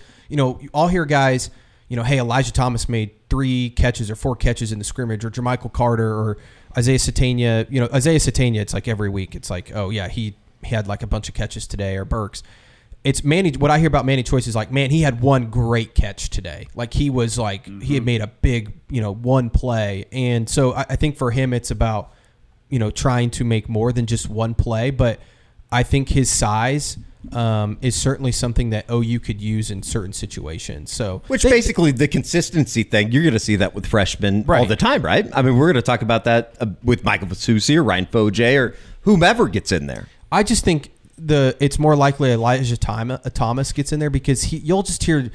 I'll hear guys, hey, Elijah Thomas made 3 catches or 4 catches in the scrimmage, or Jermichael Carter or Isaiah Satania. Isaiah Satania, it's like every week. It's like, oh, yeah, he had like a bunch of catches today, or Burks. It's Manny. What I hear about Manny Choice is like, man, he had one great catch today. Like he was like, he had made a big, one play. And so I think for him, it's about, trying to make more than just one play. But I think his size is certainly something that OU could use in certain situations. So, which basically the consistency thing, you're going to see that with freshmen all the time, right? I mean, we're going to talk about that with Michael Fasusi or Ryan Foje or whomever gets in there. I just think it's more likely Elijah Thomas gets in there because you'll just hear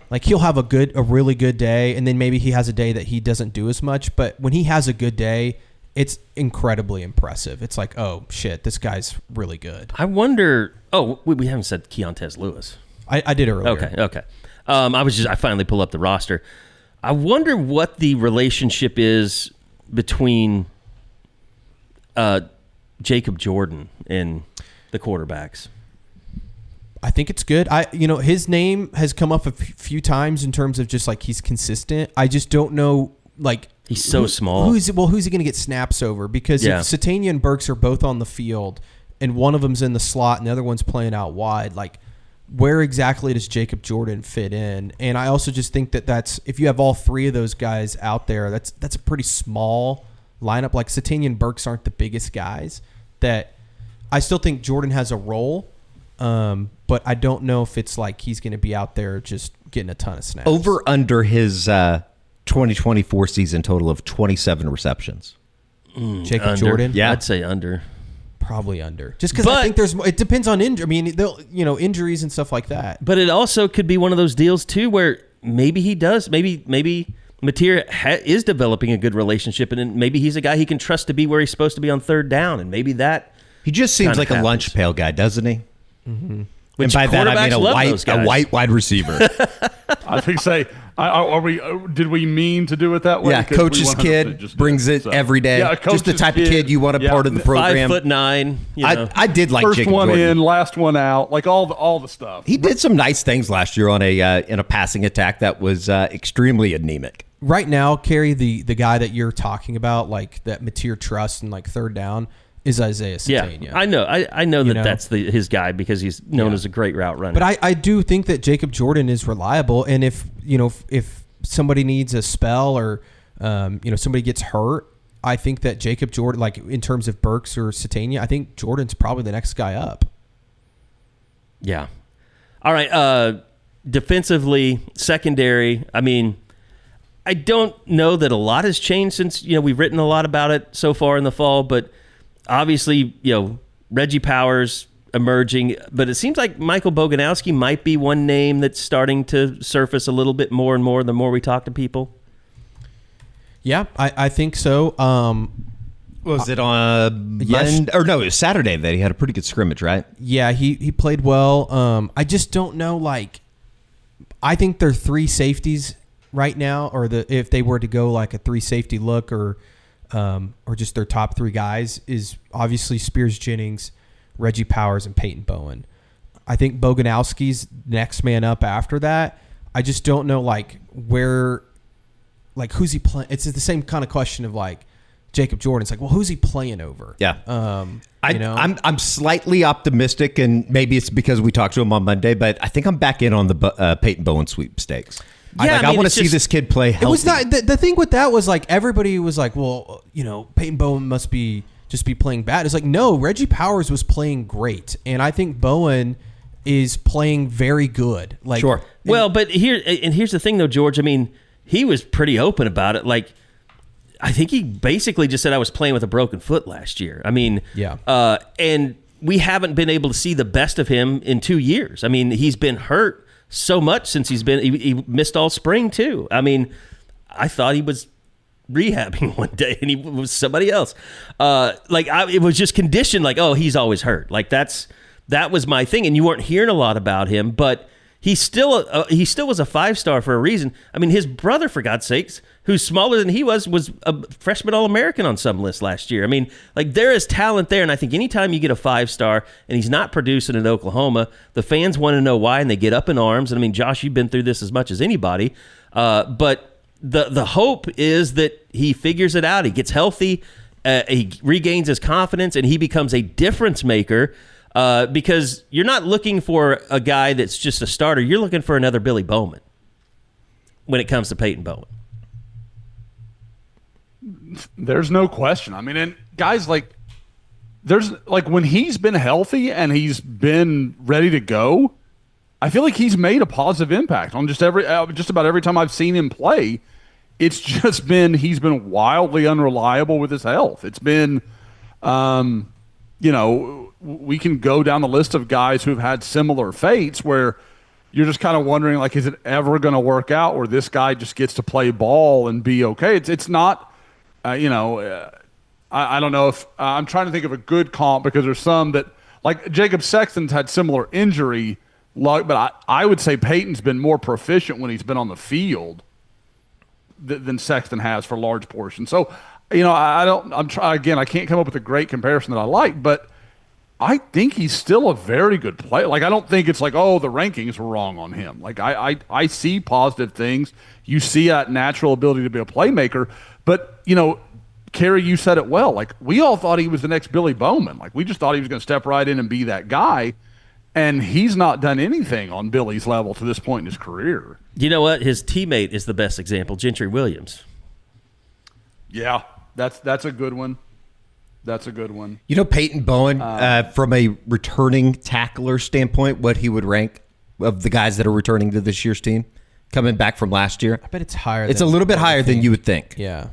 like he'll have a really good day, and then maybe he has a day that he doesn't do as much. But when he has a good day, it's incredibly impressive. It's like, oh shit, this guy's really good. I wonder. Oh, we haven't said Keontez Lewis. I did earlier. Okay. I finally pulled up the roster. I wonder what the relationship is between Jacob Jordan and the quarterbacks. I think it's good. His name has come up a few times in terms of just like he's consistent. I just don't know, like he's so small. Who's he going to get snaps over? Because if Satania and Burks are both on the field and one of them's in the slot and the other one's playing out wide, like where exactly does Jacob Jordan fit in? And I also just think that's if you have all 3 of those guys out there, that's a pretty small lineup. Like Satania and Burks aren't the biggest guys. That I still think Jordan has a role. But I don't know if it's like he's going to be out there just getting a ton of snaps. Over under his 2024 season total of 27 receptions. Jacob under. Jordan? Yeah, I'd say under. Probably under. Just because I think it depends on injury. I mean, injuries and stuff like that. But it also could be one of those deals too where maybe he does. Maybe Mateer is developing a good relationship, and maybe he's a guy he can trust to be where he's supposed to be on third down, and maybe that. He just seems like a lunch pail guy, doesn't he? Mm-hmm. And by that I mean a white wide receiver. I think did we mean to do it that way? Yeah, coach's kid brings it every day. Yeah, just the type of kid you want a part of the program. 5'9". I did like first Jacob one Jordan. in, last one out, like all the stuff. He did some nice things last year on in a passing attack that was extremely anemic. Right now, Carey, the guy that you're talking about, like that Mateer trusts and like third down, is Isaiah Satania. Yeah, I know. I know that's his guy because he's known as a great route runner. But I do think that Jacob Jordan is reliable, and if somebody needs a spell or somebody gets hurt, I think that Jacob Jordan, like in terms of Burks or Satania, I think Jordan's probably the next guy up. Yeah. All right. Defensively, secondary. I mean, I don't know that a lot has changed since we've written a lot about it so far in the fall, but. Obviously, Reggie Powers emerging, but it seems like Michael Boganowski might be one name that's starting to surface a little bit more and more the more we talk to people. Yeah, I think so. Was it on Monday? Or no, it was Saturday that he had a pretty good scrimmage, right? Yeah, he played well. I just don't know, like, I think they're 3 safeties right now, or if they were to go like a 3 safety look or just their top 3 guys is obviously Spears Jennings, Reggie Powers, and Peyton Bowen. I think Boganowski's next man up after that. I just don't know who's he playing. It's the same kind of question of like Jacob Jordan. It's like, well, who's he playing over? Yeah. I'm slightly optimistic, and maybe it's because we talked to him on Monday, but I think I'm back in on the Peyton Bowen sweepstakes. Yeah, I want to see this kid play healthy. It was not the thing with that was like everybody was like, well, Peyton Bowen must be playing bad. It's like, no, Reggie Powers was playing great, and I think Bowen is playing very good. Like, sure. Well, but here's the thing though, George. I mean, he was pretty open about it. Like, I think he basically just said I was playing with a broken foot last year. I mean, yeah. And we haven't been able to see the best of him in 2 years. I mean, he's been hurt so much since he missed all spring too. I mean, I thought he was rehabbing one day and he was somebody else. It was just conditioned like, oh, he's always hurt. Like that was my thing. And you weren't hearing a lot about him, but he still was a 5-star for a reason. I mean, his brother, for God's sakes, who's smaller than he was a freshman All-American on some list last year. I mean, like there is talent there, and I think anytime you get a 5-star and he's not producing in Oklahoma, the fans want to know why, and they get up in arms. And I mean, Josh, you've been through this as much as anybody. But the hope is that he figures it out. He gets healthy. He regains his confidence, and he becomes a difference maker. Because you're not looking for a guy that's just a starter. You're looking for another Billy Bowman when it comes to Peyton Bowen. There's no question. I mean, and guys, like, there's like when he's been healthy and he's been ready to go, I feel like he's made a positive impact on just about every time I've seen him play. It's just been he's been wildly unreliable with his health. It's been, we can go down the list of guys who've had similar fates where you're just kind of wondering, like, is it ever going to work out where this guy just gets to play ball and be okay? It's not. I don't know if I'm trying to think of a good comp because there's some that like Jacob Sexton's had similar injury luck, but I would say Peyton's been more proficient when he's been on the field than Sexton has for large portions. So, I can't come up with a great comparison that I like, but I think he's still a very good player. Like, I don't think it's like, oh, the rankings were wrong on him. Like, I see positive things. You see that natural ability to be a playmaker. But, Carey, you said it well. Like, we all thought he was the next Billy Bowman. Like, we just thought he was going to step right in and be that guy. And he's not done anything on Billy's level to this point in his career. You know what? His teammate is the best example, Gentry Williams. Yeah, that's a good one. That's a good one. Peyton Bowen, from a returning tackler standpoint, what he would rank of the guys that are returning to this year's team, coming back from last year? I bet it's higher. It's a little bit higher than you would think. Yeah.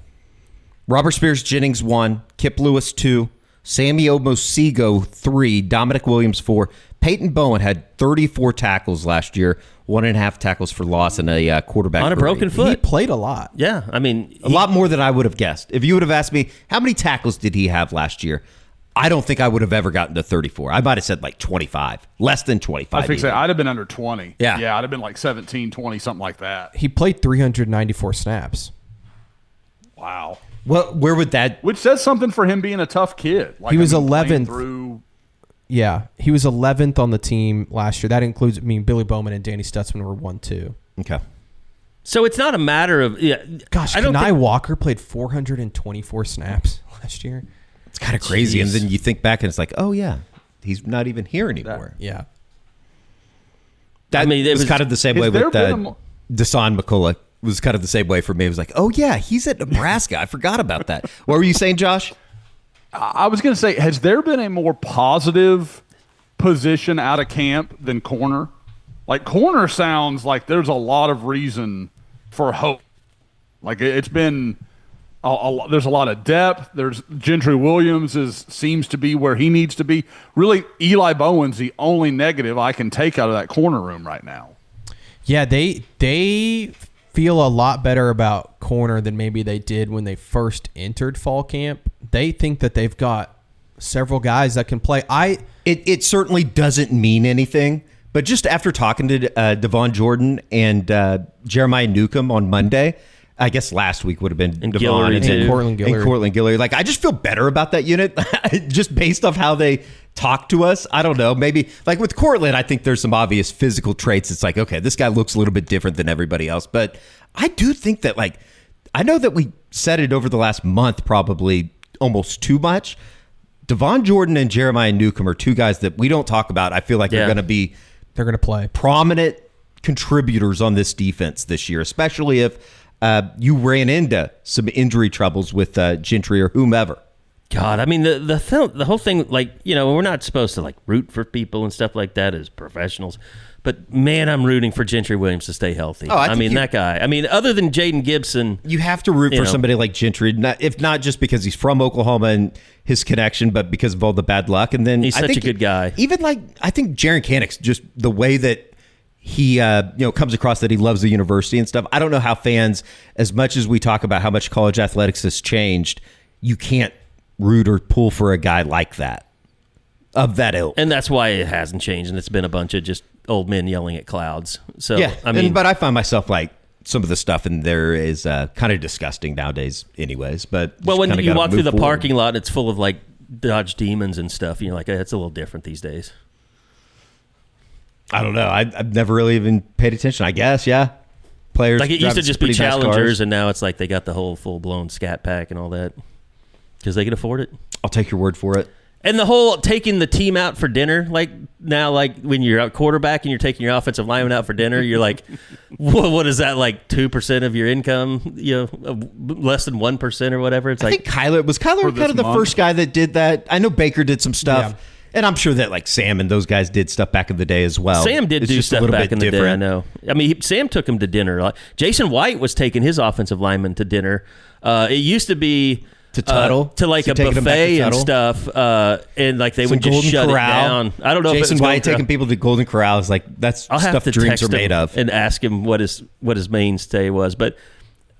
Robert Spears-Jennings 1, Kip Lewis 2, Sammy Omosigo 3, Dominic Williams 4. Peyton Bowen had 34 tackles last year, 1.5 tackles for loss, and a quarterback on a broken foot. He played a lot. Yeah, I mean, a lot more than I would have guessed. If you would have asked me how many tackles did he have last year, I don't think I would have ever gotten to 34. I might have said like 25, less than 25. I think I'd have been under 20. Yeah, I'd have been like 17, 20, something like that. He played 394 snaps. Wow. Well, where would that? Which says something for him being a tough kid. Like, he was 11th. Yeah, he was 11th on the team last year. That includes, Billy Bowman and Danny Stutzman were 1-2. Okay. So it's not a matter of, gosh, Kenai Walker played 424 snaps last year. It's kind of crazy. Jeez. And then you think back and it's like, oh, yeah, he's not even here anymore. Yeah. It was kind of the same way with Deshaun McCullough. It was kind of the same way for me. It was like, oh, yeah, he's at Nebraska. I forgot about that. What were you saying, Josh? I was going to say, has there been a more positive position out of camp than corner? Like, corner sounds like there's a lot of reason for hope. Like, it's been there's a lot of depth. There's Gentry Williams seems to be where he needs to be. Really, Eli Bowen's the only negative I can take out of that corner room right now. Yeah, they feel a lot better about corner than maybe they did when they first entered fall camp. They think that they've got several guys that can play. It certainly doesn't mean anything, but just after talking to Devon Jordan and Jeremiah Newcomb on Monday, I guess last week would have been and Devon and Cortland Guillory. Like, I just feel better about that unit just based off how they talk to us. I don't know. Maybe like with Cortland, I think there's some obvious physical traits. It's like, okay, this guy looks a little bit different than everybody else. But I do think that, like, I know that we said it over the last month, probably almost too much. Devon Jordan and Jeremiah Newcomb are two guys that we don't talk about. I feel like they're going to play prominent contributors on this defense this year, especially if you ran into some injury troubles with Gentry or whomever. God, I mean, the whole thing, like, we're not supposed to, like, root for people and stuff like that as professionals. But, man, I'm rooting for Gentry Williams to stay healthy. Oh, that guy. I mean, other than Jaden Gibson. You have to root for somebody like Gentry, if not just because he's from Oklahoma and his connection, but because of all the bad luck. And then he's such a good guy. Even, like, I think Jaron Canick's just the way that he comes across, that he loves the university and stuff. I don't know how fans, as much as we talk about how much college athletics has changed, you can't root or pull for a guy like that, of that ilk. And that's why it hasn't changed, and it's been a bunch of just old men yelling at clouds. So yeah, I mean, but I find myself like some of the stuff in there is kind of disgusting nowadays anyways. But when you walk through the parking lot and it's full of like Dodge Demons and stuff, you're like, hey, that's a little different these days. I don't know. I've never really even paid attention. I guess, yeah. players. Like it used to just be pretty nice Challengers, cars. and now it's like they got the whole full-blown Scat Pack and all that because they can afford it. I'll take your word for it. And the whole taking the team out for dinner, like now, like when you're a quarterback and you're taking your offensive lineman out for dinner, you're like, what is that, like 2% of your income? Less than 1% or whatever. It's I think Kyler was kind of the first guy that did that. I know Baker did some stuff, and I'm sure that like Sam and those guys did stuff back in the day as well. Sam did do stuff back in the day. I know. I mean, Sam took him to dinner. Jason White was taking his offensive lineman to dinner. It used to be. To Tuttle, to like a buffet and stuff, and like they would just shut it down. I don't know. Jason if White taking people to Golden Corral is like that's stuff dreams are made of. And ask him what his mainstay was. But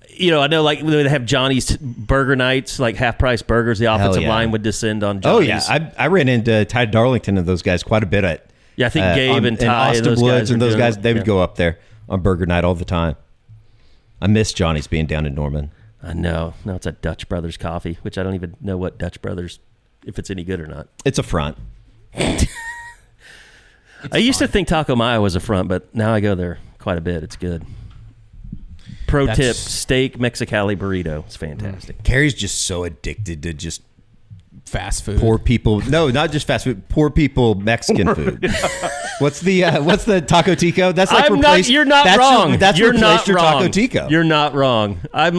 I know like they would have Johnny's burger nights, like half price burgers. The offensive line would descend on Johnny's. Oh yeah, I ran into Ty Darlington and those guys quite a bit at. Yeah, I think Gabe and Ty Austin those Woods guys and those guys. it. They would go up there on burger night all the time. I miss Johnny's being down in Norman. I know. No, it's a Dutch Brothers coffee, which I don't even know what Dutch Brothers, if it's any good or not. It's a front. I used to think Taco Maya was a front, but now I go there quite a bit. It's good. Tip, steak Mexicali burrito. It's fantastic. Carey's just so addicted to just fast food. Poor people. No, not just fast food. Poor people Mexican food. What's the Taco Tico? That's like you're not wrong. You're not your wrong. Taco Tico. You're not wrong. I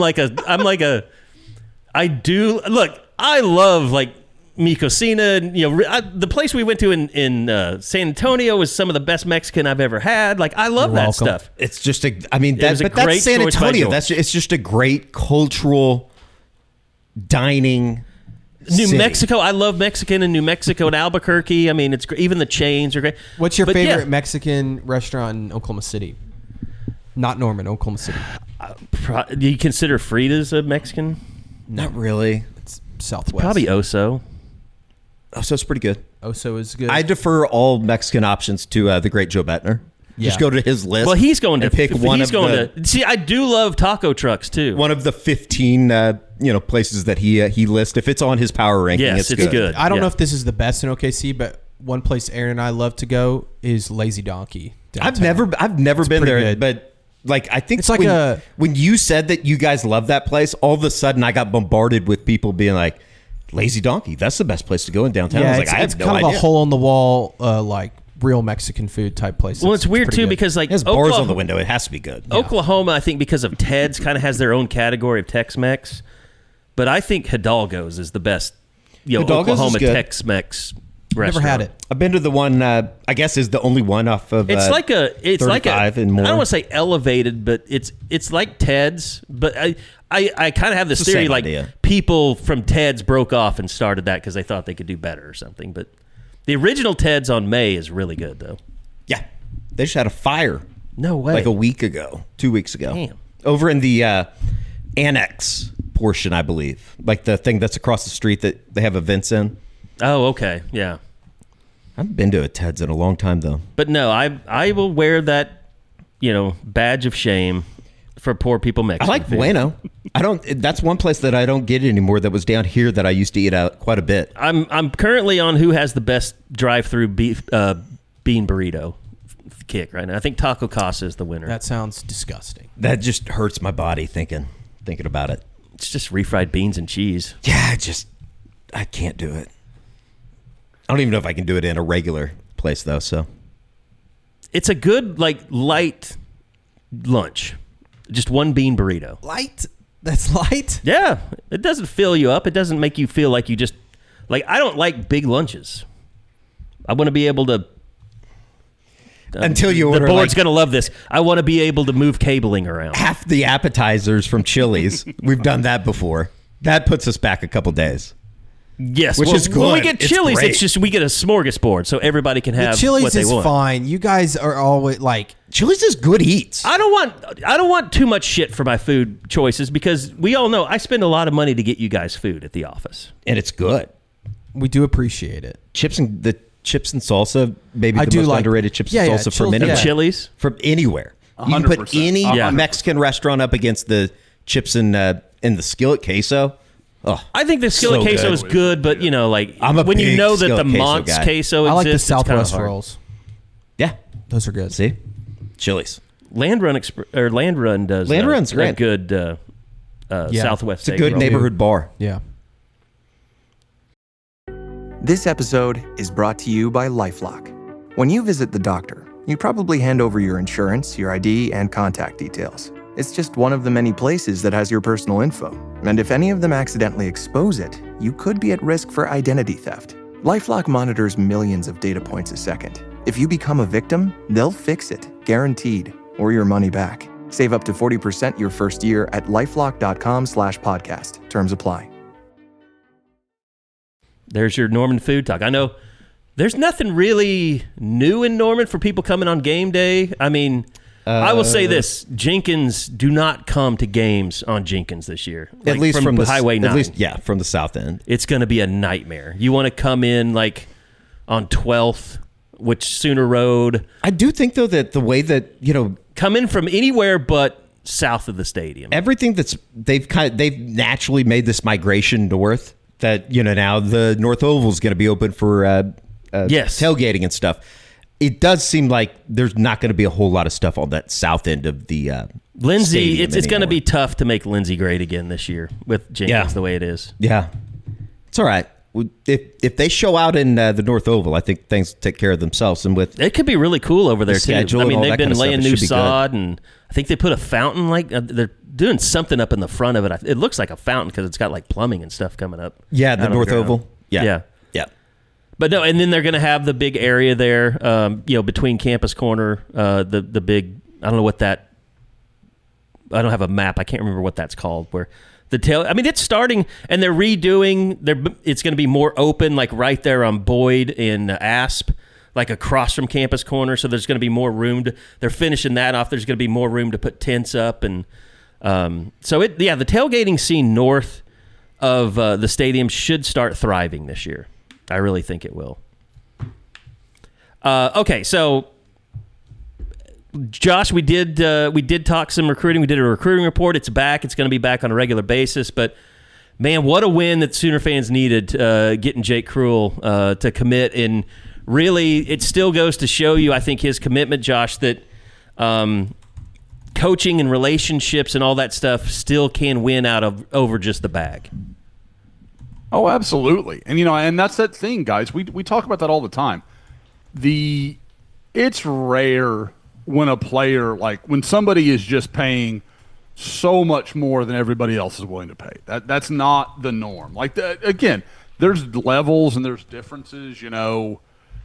love like Mi Cocina. The place we went to in San Antonio was some of the best Mexican I've ever had. Like I love that stuff. It's just that's San Antonio. It's just a great cultural dining. New Mexico, I love Mexican in New Mexico and Albuquerque. I mean, it's even the chains are great. What's your favorite Mexican restaurant in Oklahoma City? Not Norman, Oklahoma City. Do you consider Frida's a Mexican? Not really. It's Southwest. Probably Oso. Oso's pretty good. Oso is good. I defer all Mexican options to the great Joe Bettner. Yeah. Just go to his list. Well, he's going to pick one. See, I do love taco trucks too. One of the 15 places that he lists. If it's on his power ranking, it's good. I don't know if this is the best in OKC, but one place Aaron and I love to go is Lazy Donkey. Downtown. I've never been there, good. but like I think it's like when you said that you guys love that place, all of a sudden I got bombarded with people being like, Lazy Donkey, that's the best place to go in downtown. Yeah, I was like, I have no idea. It's kind of a hole in the wall, like real Mexican food type place. Well, it's weird too because like it has bars on the window. It has to be good. Yeah. Oklahoma, I think because of Ted's, kind of has their own category of Tex-Mex, but I think Hidalgo's is the best. Oklahoma Tex-Mex restaurant. Never had it. I've been to the one. I guess is the only one off of. It's like a. I don't more. want to say elevated, but it's like Ted's. But I kind of have this theory like people from Ted's broke off and started that because they thought they could do better or something, but. The original Ted's on May is really good, though. Yeah. They just had a fire. No way. Like 2 weeks ago. Damn. Over in the annex portion, I believe. Like the thing that's across the street that they have events in. Oh, okay. Yeah. I haven't been to a Ted's in a long time, though. But no, I will wear that, badge of shame for poor people Mexican I like food. Bueno. That's one place that I don't get anymore that was down here that I used to eat out quite a bit. I'm currently on who has the best drive-through bean burrito kick right now. I think Taco Casa is the winner. That sounds disgusting. That just hurts my body thinking about it. It's just refried beans and cheese. Yeah, I can't do it. I don't even know if I can do it in a regular place though, so. It's a good light lunch. Just one bean burrito. Light? That's light? Yeah. It doesn't fill you up. It doesn't make you feel like you just... I don't like big lunches. I want to be able to... Until you order... The board's going to love this. I want to be able to move cabling around. Half the appetizers from Chili's. We've done that before. That puts us back a couple days. Yes, which is good. When we get Chili's, it's just we get a smorgasbord, so everybody can have Chili's what they want. Chili's is fine. You guys are always like Chili's is good eats. I don't want too much shit for my food choices because we all know I spend a lot of money to get you guys food at the office, and it's good. We do appreciate it. Chips and salsa, maybe I the do most like, underrated chips and salsa from anywhere. Chili's from anywhere. 100%. You can put any Mexican restaurant up against the chips and the skillet queso. Oh, I think the skillet queso is good, but when you know that the Mont's queso exists, I like the Southwest it's rolls. Yeah, those are good. See, Chili's. Land Run does Land Run's a great. good Southwest. It's a good neighborhood bar. Yeah. This episode is brought to you by LifeLock. When you visit the doctor, you probably hand over your insurance, your ID, and contact details. It's just one of the many places that has your personal info. And if any of them accidentally expose it, you could be at risk for identity theft. LifeLock monitors millions of data points a second. If you become a victim, they'll fix it, guaranteed, or your money back. Save up to 40% your first year at lifelock.com/podcast. Terms apply. There's your Norman food talk. I know there's nothing really new in Norman for people coming on game day. I mean, I will say this. Jenkins, do not come to games on Jenkins this year. At least from the Highway 9. At least, yeah, from the south end. It's going to be a nightmare. You want to come in like on 12th, which Sooner Road. I do think, though, that the way that, come in from anywhere but south of the stadium. Everything they've naturally made this migration north. That now the North Oval is going to be open for tailgating and stuff. It does seem like there's not going to be a whole lot of stuff on that south end of the Lindsay. It's going to be tough to make Lindsay great again this year with Jenkins the way it is. Yeah, it's all right. If they show out in the North Oval, I think things take care of themselves. And with it could be really cool over there too. I mean, they've been laying new sod, and I think they put a fountain. They're doing something up in the front of it. It looks like a fountain because it's got like plumbing and stuff coming up. Yeah, the North Oval. Yeah. But no, and then they're going to have the big area there, between Campus Corner, the big. I don't know what that. I don't have a map. I can't remember what that's called. Where the tail. I mean, it's starting, and they're redoing. It's going to be more open, like right there on Boyd and Asp, like across from Campus Corner. So there's going to be more room. They're finishing that off. There's going to be more room to put tents up, and the tailgating scene north of the stadium should start thriving this year. I really think it will. Okay, so Josh, we did talk some recruiting. We did a recruiting report. It's back. It's going to be back on a regular basis. But man, what a win that Sooner fans needed getting Jake Krull to commit. And really, it still goes to show you, I think, his commitment, Josh, that coaching and relationships and all that stuff still can win over just the bag. Oh, absolutely. And, and that's that thing, guys. We talk about that all the time. It's rare when a player, like when somebody is just paying so much more than everybody else is willing to pay. That's not the norm. Like, again, there's levels and there's differences,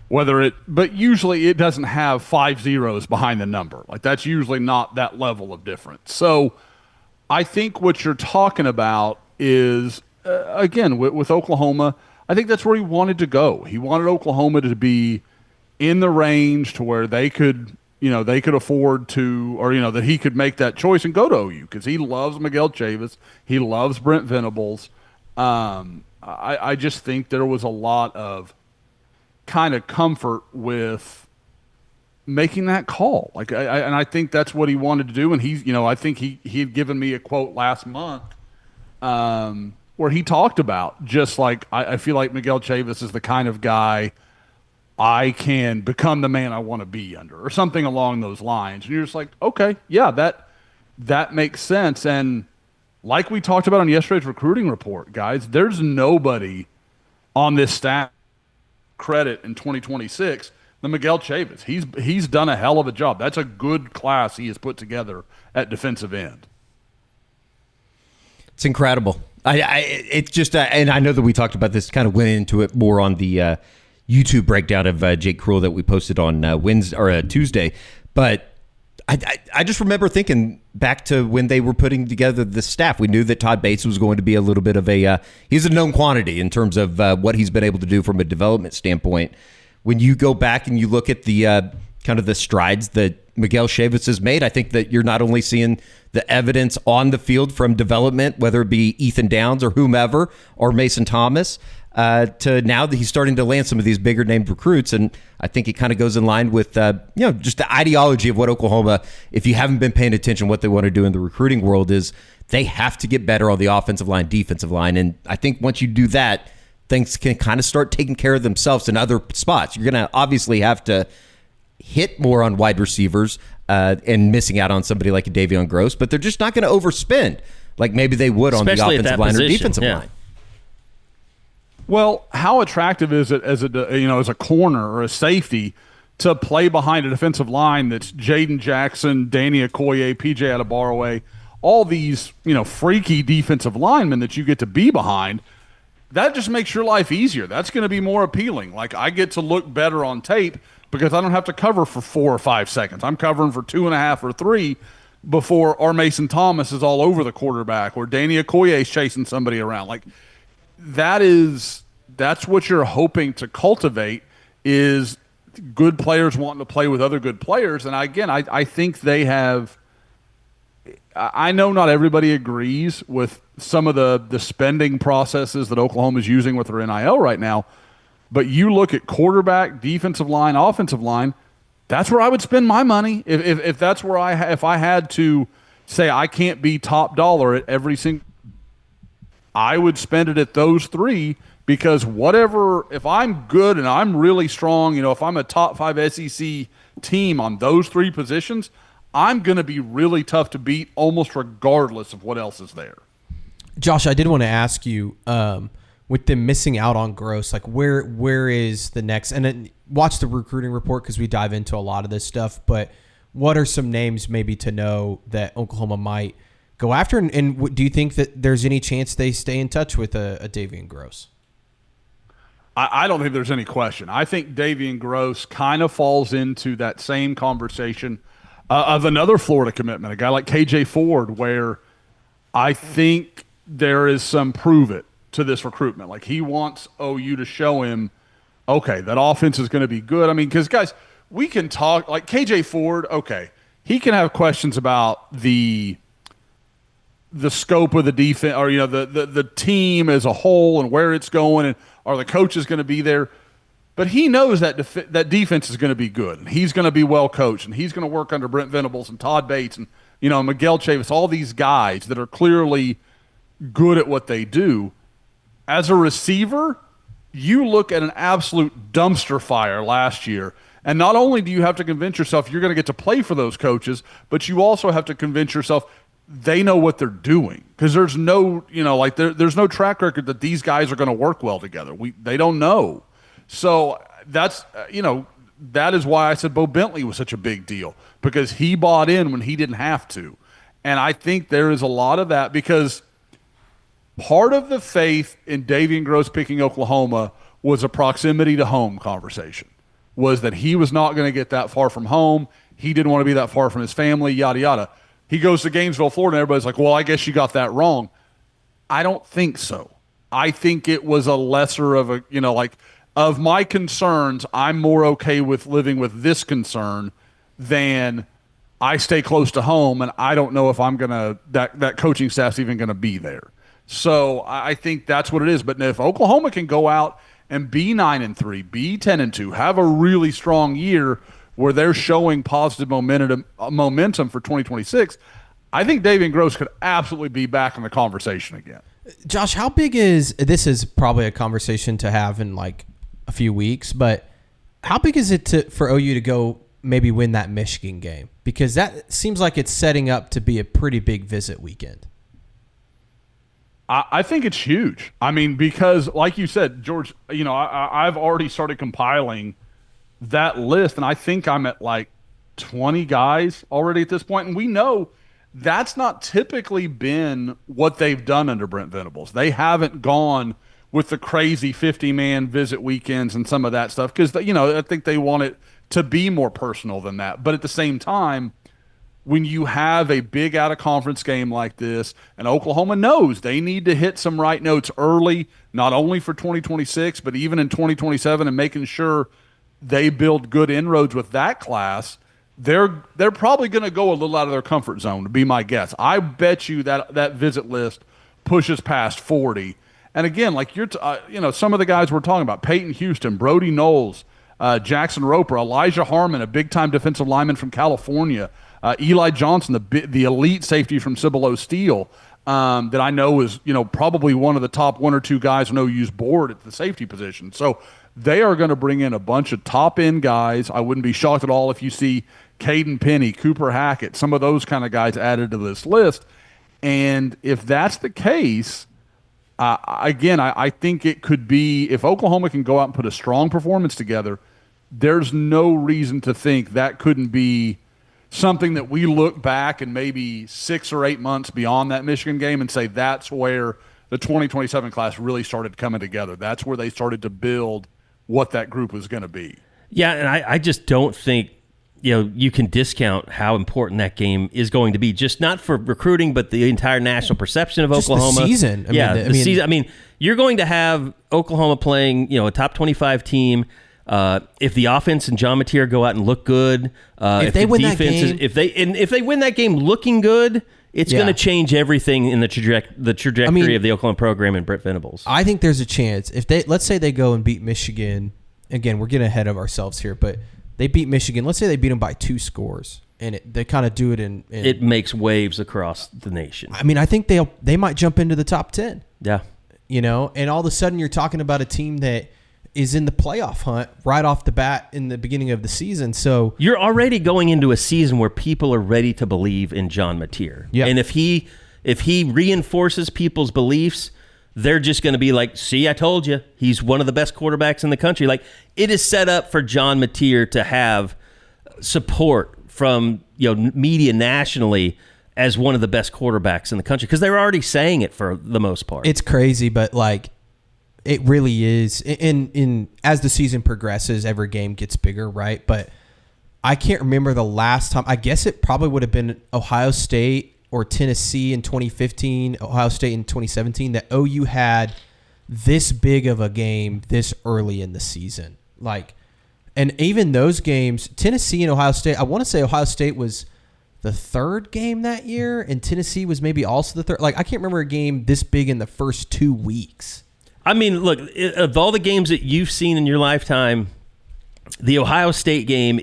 but usually it doesn't have 5 zeros behind the number. Like, that's usually not that level of difference. So I think what you're talking about is, again, with Oklahoma, I think that's where he wanted to go. He wanted Oklahoma to be in the range to where they could afford to, or, that he could make that choice and go to OU because he loves Miguel Chavis. He loves Brent Venables. I just think there was a lot of kind of comfort with making that call. Like, I think that's what he wanted to do. And I think he had given me a quote last month, where he talked about just like, I feel like Miguel Chavis is the kind of guy I can become the man I want to be under, or something along those lines. And you're just like, okay, yeah, that makes sense. And like we talked about on yesterday's recruiting report, guys, there's nobody on this staff credit in 2026 than Miguel Chavis. He's done a hell of a job. That's a good class he has put together at defensive end. It's incredible. It's just, and I know that we talked about this, kind of went into it more on the YouTube breakdown of Jake Krull that we posted on Wednesday or Tuesday. But I just remember thinking back to when they were putting together the staff. We knew that Todd Bates was going to be a little bit of he's a known quantity in terms of what he's been able to do from a development standpoint. When you go back and you look at the kind of the strides that Miguel Chavis has made, I think that you're not only seeing the evidence on the field from development, whether it be Ethan Downs or whomever, or Mason Thomas, to now that he's starting to land some of these bigger named recruits. And I think it kind of goes in line with, just the ideology of what Oklahoma, if you haven't been paying attention, what they want to do in the recruiting world is they have to get better on the offensive line, defensive line. And I think once you do that, things can kind of start taking care of themselves in other spots. You're going to obviously have to hit more on wide receivers. and missing out on somebody like a Davion Gross, but they're just not going to overspend like maybe they would on the Especially at offensive that line or position, defensive yeah. line. Well, how attractive is it as a corner or a safety to play behind a defensive line that's Jaden Jackson, Danny Okoye, PJ Adebawore, all these, freaky defensive linemen that you get to be behind? That just makes your life easier. That's going to be more appealing. Like, I get to look better on tape because I don't have to cover for 4 or 5 seconds. I'm covering for 2.5 or 3 before our Mason Thomas is all over the quarterback or Danny Okoye is chasing somebody around. Like, that's what you're hoping to cultivate, is good players wanting to play with other good players. And again, I think they have – I know not everybody agrees with some of the spending processes that Oklahoma is using with their NIL right now, but you look at quarterback, defensive line, offensive line, that's where I would spend my money. If that's where if I had to say I can't be top dollar at every single – I would spend it at those 3. Because if I'm good and I'm really strong, if I'm a top 5 SEC team on those 3 positions, I'm going to be really tough to beat almost regardless of what else is there. Josh, I did want to ask you, with them missing out on Gross, like where is the next? And then watch the recruiting report because we dive into a lot of this stuff. But what are some names maybe to know that Oklahoma might go after? And do you think that there's any chance they stay in touch with a Davion Gross? I don't think there's any question. I think Davion Gross kind of falls into that same conversation of another Florida commitment, a guy like KJ Ford, where I think there is some prove it to this recruitment. Like, he wants OU to show him, okay, that offense is going to be good. I mean, because, guys, we can talk – like KJ Ford, okay, he can have questions about the scope of the defense, or the team as a whole and where it's going, and are the coaches going to be there? But he knows that that defense is going to be good, and he's going to be well coached, and he's going to work under Brent Venables and Todd Bates and Miguel Chavis, all these guys that are clearly good at what they do. As a receiver, you look at an absolute dumpster fire last year, and not only do you have to convince yourself you're going to get to play for those coaches, but you also have to convince yourself they know what they're doing, because there's no, there's no track record that these guys are going to work well together. They don't know. So that's, that is why I said Bo Bentley was such a big deal, because he bought in when he didn't have to. And I think there is a lot of that, because part of the faith in Davion Gross picking Oklahoma was a proximity to home conversation, was that he was not going to get that far from home. He didn't want to be that far from his family, yada, yada. He goes to Gainesville, Florida, and everybody's like, well, I guess you got that wrong. I don't think so. I think it was a lesser of a, of my concerns, I'm more okay with living with this concern than I stay close to home and I don't know if I'm going to, that coaching staff's even going to be there. So I think that's what it is. But if Oklahoma can go out and be 9-3, be 10-2, have a really strong year where they're showing positive momentum for 2026, I think Davion Gross could absolutely be back in the conversation again. Josh, how big is this? Is probably a conversation to have in like a few weeks, but how big is it for OU to go maybe win that Michigan game? Because that seems like it's setting up to be a pretty big visit weekend. I think it's huge. I mean, because like you said, George, I've already started compiling that list, and I think I'm at like 20 guys already at this point, and we know that's not typically been what they've done under Brent Venables. They haven't gone with the crazy 50-man visit weekends and some of that stuff because, I think they want it to be more personal than that. But at the same time, when you have a big out-of-conference game like this, and Oklahoma knows they need to hit some right notes early, not only for 2026, but even in 2027, and making sure they build good inroads with that class, they're probably going to go a little out of their comfort zone, to be my guess. I bet you that visit list pushes past 40. And again, like some of the guys we're talking about, Peyton Houston, Brody Knowles, Jackson Roper, Elijah Harmon, a big-time defensive lineman from California, Eli Johnson, the elite safety from Cibolo Steel, that I know is probably one of the top 1 or 2 guys on OU's board at the safety position. So they are going to bring in a bunch of top-end guys. I wouldn't be shocked at all if you see Caden Penny, Cooper Hackett, some of those kind of guys added to this list. And if that's the case, I think it could be, if Oklahoma can go out and put a strong performance together, there's no reason to think that couldn't be something that we look back and maybe 6 or 8 months beyond that Michigan game and say that's where the 2027 class really started coming together. That's where they started to build what that group was going to be. Yeah, and I just don't think you can discount how important that game is going to be, just not for recruiting, but the entire national perception of just Oklahoma. The season. The season. I mean, you're going to have Oklahoma playing, a top 25 team. If the offense and John Mateer go out and look good, if they win that game, if they win that game looking good, it's going to change everything in the trajectory of the Oklahoma program and Brent Venables. I think there's a chance if let's say they go and beat Michigan. Again, we're getting ahead of ourselves here, but they beat Michigan. Let's say they beat them by 2 scores, and they kind of do it in. It makes waves across the nation. I mean, I think they might jump into the top 10. Yeah, and all of a sudden you're talking about a team that is in the playoff hunt right off the bat in the beginning of the season. So you're already going into a season where people are ready to believe in John Mateer. Yeah. And if he reinforces people's beliefs, they're just going to be like, see, I told you, he's one of the best quarterbacks in the country. Like, it is set up for John Mateer to have support from media nationally as one of the best quarterbacks in the country, because they're already saying it for the most part. It's crazy, but it really is. In as the season progresses, every game gets bigger, right? But I can't remember the last time. I guess it probably would have been Ohio State or Tennessee in 2015, Ohio State in 2017, that OU had this big of a game this early in the season. And even those games, Tennessee and Ohio State, I want to say Ohio State was the 3rd game that year, and Tennessee was maybe also the 3rd. I can't remember a game this big in the first 2 weeks. I mean, look, of all the games that you've seen in your lifetime, the Ohio State game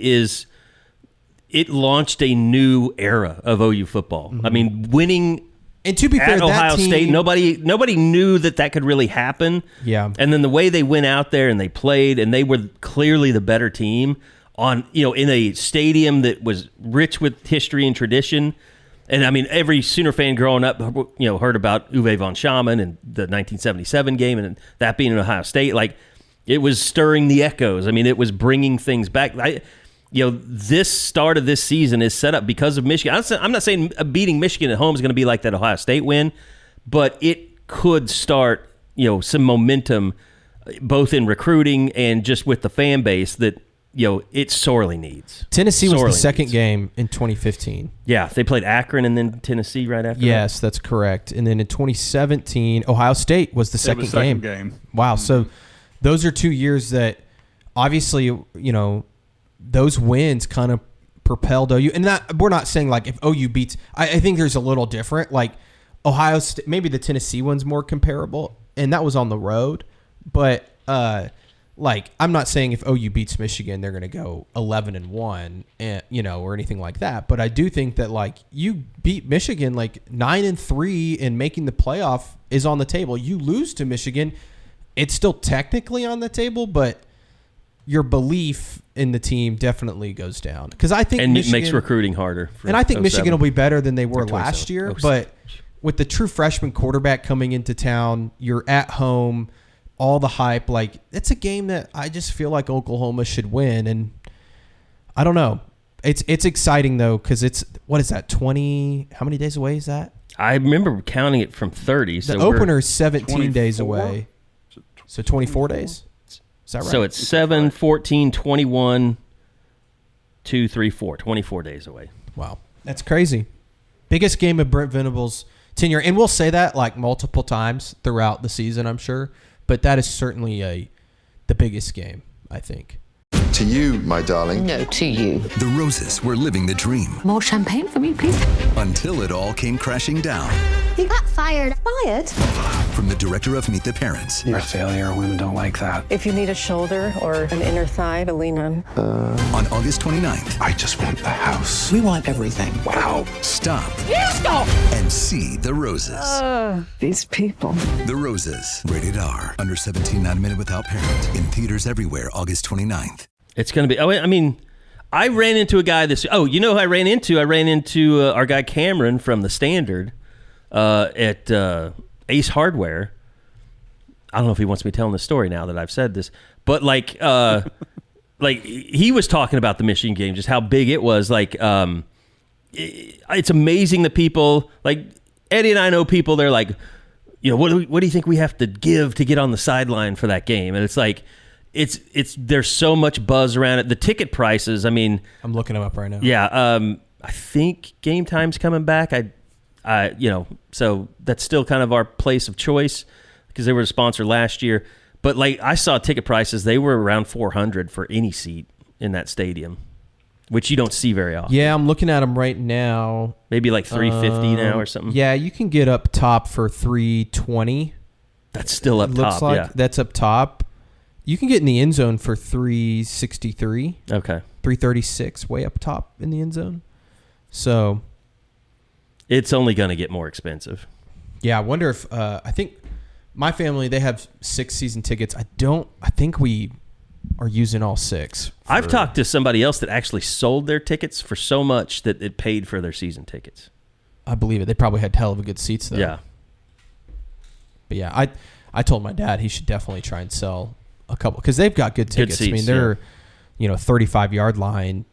it launched a new era of OU football. Mm-hmm. I mean, winning and to be fair, at Ohio State, nobody knew that could really happen. Yeah. And then the way they went out there and they played, and they were clearly the better team in a stadium that was rich with history and tradition. And I mean, every Sooner fan growing up, heard about Uwe von Schamann and the 1977 game, and that being in Ohio State. It was stirring the echoes. I mean, it was bringing things back. This start of this season is set up because of Michigan. I'm not saying beating Michigan at home is going to be like that Ohio State win, but it could start, some momentum, both in recruiting and just with the fan base that it sorely needs. Tennessee was the second game in 2015. Yeah, they played Akron and then Tennessee right after that. Yes, that's correct. And then in 2017, Ohio State was the second game. Wow, so those are 2 years that obviously, those wins kind of propelled OU. And we're not saying if OU beats, I think there's a little different. Ohio State, maybe the Tennessee one's more comparable, and that was on the road. But I'm not saying if OU beats Michigan, they're going to go 11-1, and or anything like that. But I do think that you beat Michigan 9-3, and making the playoff is on the table. You lose to Michigan, it's still technically on the table, but your belief in the team definitely goes down. Because I think it makes recruiting harder. And I think Michigan will be better than they were last year. But with the true freshman quarterback coming into town, you're at home, all the hype. It's a game that I just feel like Oklahoma should win. And I don't know. It's exciting, though, because what is that, 20? How many days away is that? I remember counting it from 30. The opener is 17 days away. So 24 days? Is that right? So it's 7, 14, 21, 2, 3, 4. 24 days away. Wow. That's crazy. Biggest game of Brent Venables' tenure. And we'll say that multiple times throughout the season, I'm sure. But that is certainly the biggest game, I think. To you, my darling. No, to you. The Roses were living the dream. More champagne for me, please. Until it all came crashing down. You got fired. Fired? from the director of Meet the Parents. You're a failure. Women don't like that. If you need a shoulder or an inner thigh to lean on. On August 29th. I just want the house. We want everything. Wow. Stop. Stop! And see The Roses. These people. The Roses. Rated R. Under 17, not admitted without parent. In theaters everywhere, August 29th. It's going to be, I mean, I ran into a guy you know who I ran into? I ran into our guy Cameron from The Standard at Ace Hardware. I don't know if he wants me telling the story now that I've said this, but like he was talking about the Michigan game, just how big it was. Like, it's amazing that people, like Eddie and I know people, they're like, you know, what do you think we have to give to get on the sideline for that game? And it's like, there's so much buzz around it. The ticket prices, I mean, I'm looking them up right now. Yeah. I think Game Time's coming back. So that's still kind of our place of choice because they were a sponsor last year. But like I saw ticket prices, they were around $400 for any seat in that stadium, which you don't see very often. Yeah, I'm looking at them right now. Maybe like $350 now or something. Yeah, you can get up top for $320. That's still up Looks top. like yeah, that's up top. You can get in the end zone for $363. Okay, $336, way up top in the end zone. So it's only going to get more expensive. Yeah, I wonder if I think my family, they have 6 season tickets. I think we are using all 6. I've talked to somebody else that actually sold their tickets for so much that it paid for their season tickets. I believe it. They probably had hell of a good seats though. Yeah. But yeah, I told my dad he should definitely try and sell a couple because they've got good tickets. Good seats, I mean, they're 35-yard line,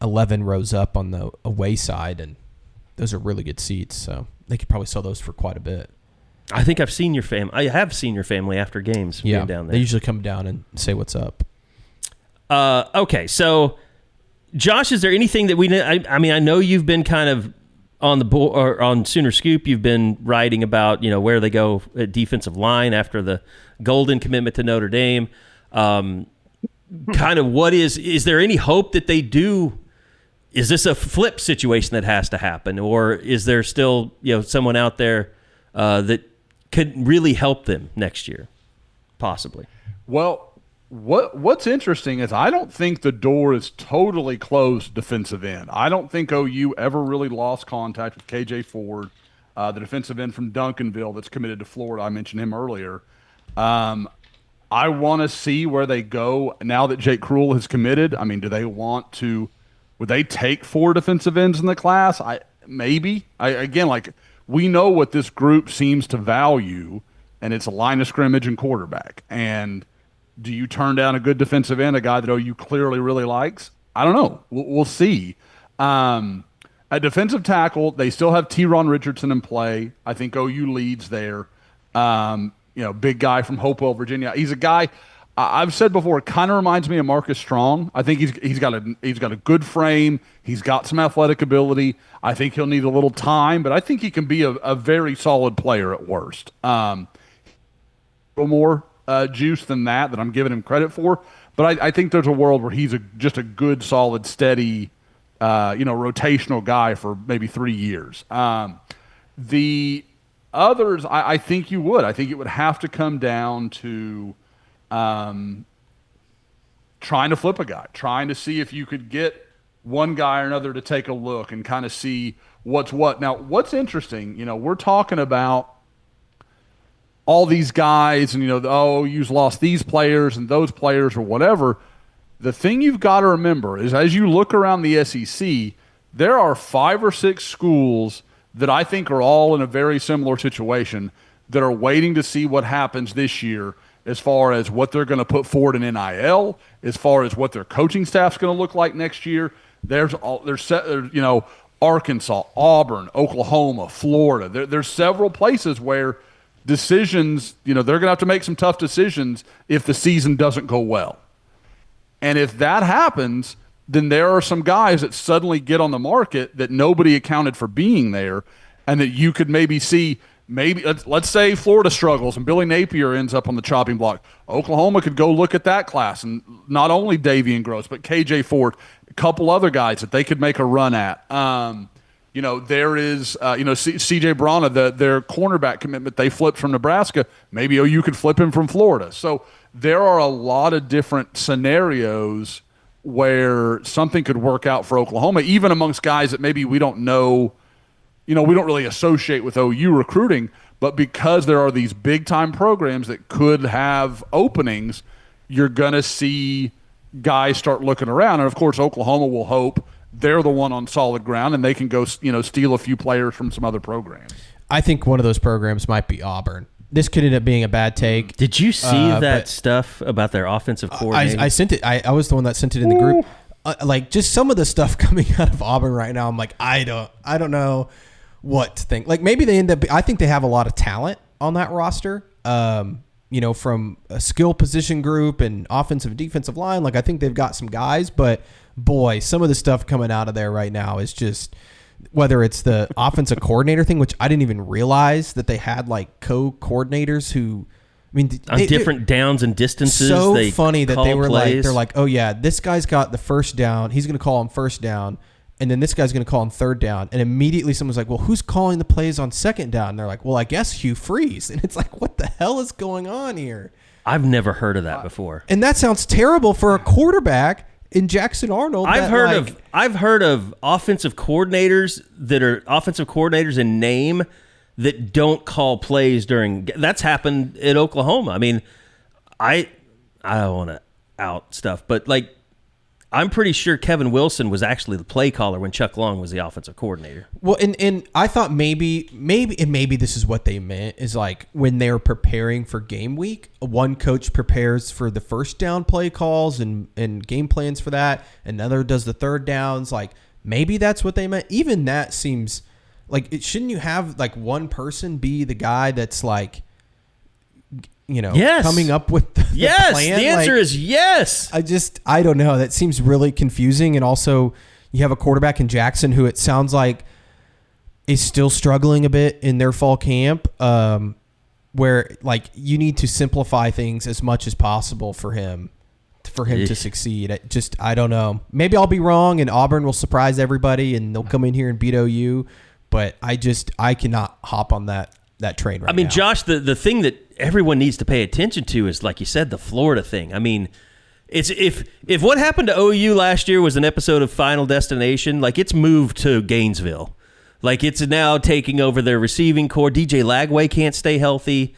11 rows up on the away side, and those are really good seats. So they could probably sell those for quite a bit. I think I've seen your family. I have seen your family after games. Yeah, being down there. They usually come down and say what's up. Okay, so Josh, is there anything that we? I mean, I know you've been kind of on the board or on Sooner Scoop. You've been writing about where they go at defensive line after the Golden commitment to Notre Dame. Kind of what is there any hope that they do? Is this a flip situation that has to happen, or is there still someone out there that could really help them next year, possibly? Well, what's interesting is I don't think the door is totally closed defensive end. I don't think OU ever really lost contact with KJ Ford, the defensive end from Duncanville that's committed to Florida. I mentioned him earlier. I want to see where they go now that Jake Krull has committed. I mean, would they take 4 defensive ends in the class? Maybe. We know what this group seems to value, and it's a line of scrimmage and quarterback. And do you turn down a good defensive end, a guy that OU clearly really likes? I don't know. We'll see. At defensive tackle, they still have T-Ron Richardson in play. I think OU leads there. Big guy from Hopewell, Virginia. He's a guy I've said before. Kind of reminds me of Marcus Strong. I think he's got a good frame. He's got some athletic ability. I think he'll need a little time, but I think he can be a very solid player at worst. A little more juice than that I'm giving him credit for. But I think there's a world where he's just a good, solid, steady, rotational guy for maybe 3 years. The others, I think you would. I think it would have to come down to trying to flip a guy, trying to see if you could get one guy or another to take a look and kind of see what's what. Now, what's interesting, we're talking about all these guys and, you've lost these players and those players or whatever. The thing you've got to remember is as you look around the SEC, there are 5 or 6 schools that I think are all in a very similar situation that are waiting to see what happens this year as far as what they're going to put forward in NIL, as far as what their coaching staff's going to look like next year. There's Arkansas, Auburn, Oklahoma, Florida. There's several places where decisions, they're going to have to make some tough decisions if the season doesn't go well. And if that happens, then there are some guys that suddenly get on the market that nobody accounted for being there, and that you could maybe see. Maybe let's say Florida struggles and Billy Napier ends up on the chopping block. Oklahoma could go look at that class, and not only Davian Gross, but KJ Ford, a couple other guys that they could make a run at. There is, C.J. Brana, their cornerback commitment, they flipped from Nebraska. Maybe OU could flip him from Florida. So there are a lot of different scenarios where something could work out for Oklahoma, even amongst guys that maybe we don't know, we don't really associate with OU recruiting, but because there are these big-time programs that could have openings, you're going to see guys start looking around. And, of course, Oklahoma will hope they're the one on solid ground and they can go, steal a few players from some other programs. I think one of those programs might be Auburn. This could end up being a bad take. Did you see that stuff about their offensive coordinator? I sent it. I was the one that sent it in the group. Just some of the stuff coming out of Auburn right now, I'm like, I don't know what to think. Like maybe they end up. I think they have a lot of talent on that roster. From a skill position group and offensive and defensive line. Like I think they've got some guys, but boy, some of the stuff coming out of there right now is just. Whether it's the offensive coordinator thing, which I didn't even realize that they had like co-coordinators who, on different downs and distances. So they funny that they were plays. they're like, oh yeah, this guy's got the first down. He's going to call him first down. And then this guy's going to call him third down. And immediately someone's like, well, who's calling the plays on second down? And they're like, well, I guess Hugh Freeze. And it's like, what the hell is going on here? I've never heard of that before. And that sounds terrible for a quarterback in Jackson Arnold. I've heard of offensive coordinators that are offensive coordinators in name that don't call plays during. That's happened at Oklahoma. I mean, I don't want to out stuff, but like I'm pretty sure Kevin Wilson was actually the play caller when Chuck Long was the offensive coordinator. Well, and I thought maybe this is what they meant is like when they're preparing for game week, one coach prepares for the first down play calls and game plans for that. Another does the third downs. Like maybe that's what they meant. Even that seems like shouldn't you have like one person be the guy that's like, coming up with the plan? The answer is yes. I don't know. That seems really confusing. And also you have a quarterback in Jackson who it sounds like is still struggling a bit in their fall camp, where like you need to simplify things as much as possible for him to succeed. I don't know. Maybe I'll be wrong and Auburn will surprise everybody and they'll come in here and beat OU, but I cannot hop on that train right now. Josh, the thing that everyone needs to pay attention to is, like you said, the Florida thing. I mean, it's if what happened to OU last year was an episode of Final Destination, like it's moved to Gainesville. Like it's now taking over their receiving core. DJ Lagway can't stay healthy.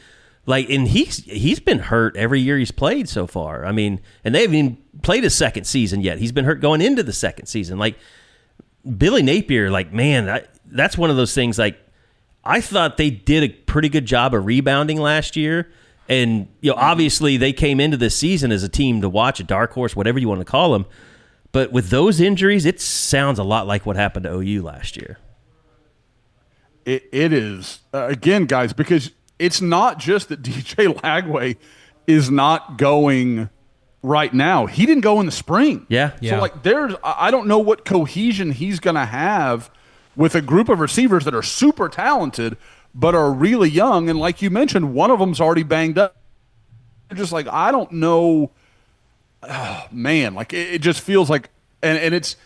Like, and he's been hurt every year he's played so far. I mean, and they haven't even played his second season yet. He's been hurt going into the second season. Like Billy Napier, like, man, that's one of those things like, I thought they did a pretty good job of rebounding last year. And, obviously they came into this season as a team to watch, a dark horse, whatever you want to call them. But with those injuries, it sounds a lot like what happened to OU last year. It is, again, guys, because it's not just that DJ Lagway is not going right now. He didn't go in the spring. Yeah. So, I don't know what cohesion he's going to have with a group of receivers that are super talented but are really young. And like you mentioned, one of them's already banged up. Just like, I don't know. Oh, man, like it just feels like – and it's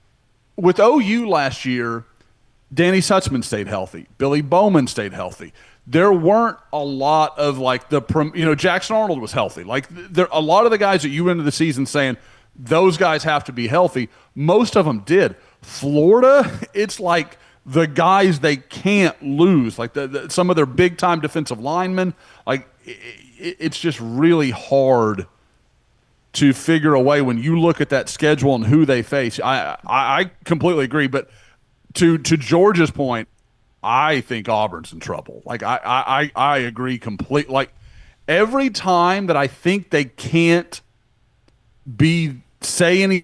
– with OU last year, Danny Sutzman stayed healthy. Billy Bowman stayed healthy. There weren't a lot of like Jackson Arnold was healthy. Like a lot of the guys that you went into the season saying those guys have to be healthy, most of them did. Florida, it's like the guys they can't lose, like some of their big-time defensive linemen. Like it's just really hard to figure a way when you look at that schedule and who they face. I completely agree, but to George's point, I think Auburn's in trouble. Like I agree completely. Like every time that I think they can't say any.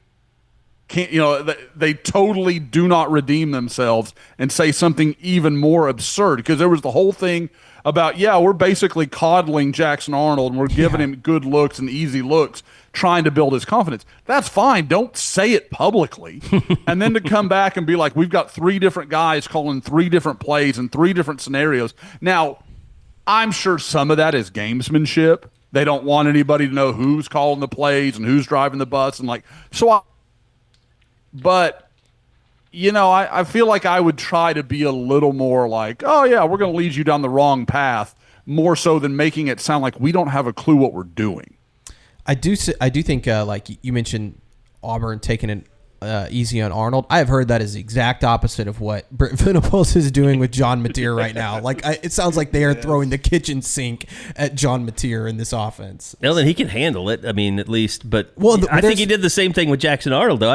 They totally do not redeem themselves and say something even more absurd, because there was the whole thing about, we're basically coddling Jackson Arnold and we're giving him good looks and easy looks, trying to build his confidence. That's fine. Don't say it publicly. And then to come back and be like, we've got 3 different guys calling 3 different plays and 3 different scenarios. Now, I'm sure some of that is gamesmanship. They don't want anybody to know who's calling the plays and who's driving the bus. And but I feel like I would try to be a little more like, oh yeah, we're going to lead you down the wrong path, more so than making it sound like we don't have a clue what we're doing. I do think like you mentioned Auburn taking it easy on Arnold. I have heard that is the exact opposite of what Brent Venables is doing with John Mateer right now. Like it sounds like they are throwing the kitchen sink at John Mateer in this offense. Well, then he can handle it. I mean, at least. But I think he did the same thing with Jackson Arnold, though.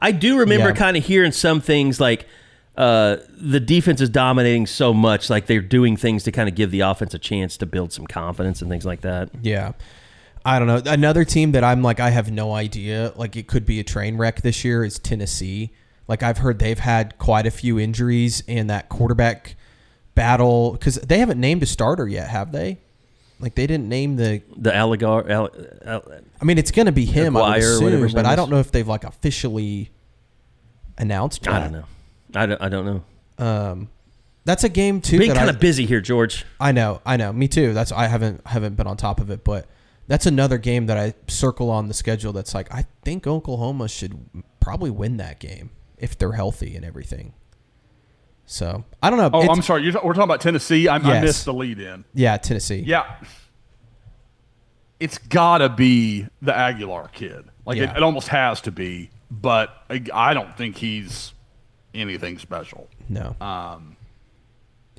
I do remember kind of hearing some things like the defense is dominating so much, like they're doing things to kind of give the offense a chance to build some confidence and things like that. Yeah. I don't know. Another team that I'm like, I have no idea. Like, it could be a train wreck this year is Tennessee. Like, I've heard they've had quite a few injuries in that quarterback battle because they haven't named a starter yet, have they? Like, they didn't name the Alligar. I mean, it's going to be him, I would assume, but I don't know if they've like officially announced that. I don't know. I don't know. That's a game too. Being kind of busy here, George. I know. Me too. That's I haven't been on top of it, but. That's another game that I circle on the schedule that's like, I think Oklahoma should probably win that game if they're healthy and everything. So, I don't know. Oh, I'm sorry. We're talking about Tennessee? I missed the lead in. Yeah, Tennessee. Yeah. It's got to be the Aguilar kid. Like, it almost has to be, but I don't think he's anything special. No.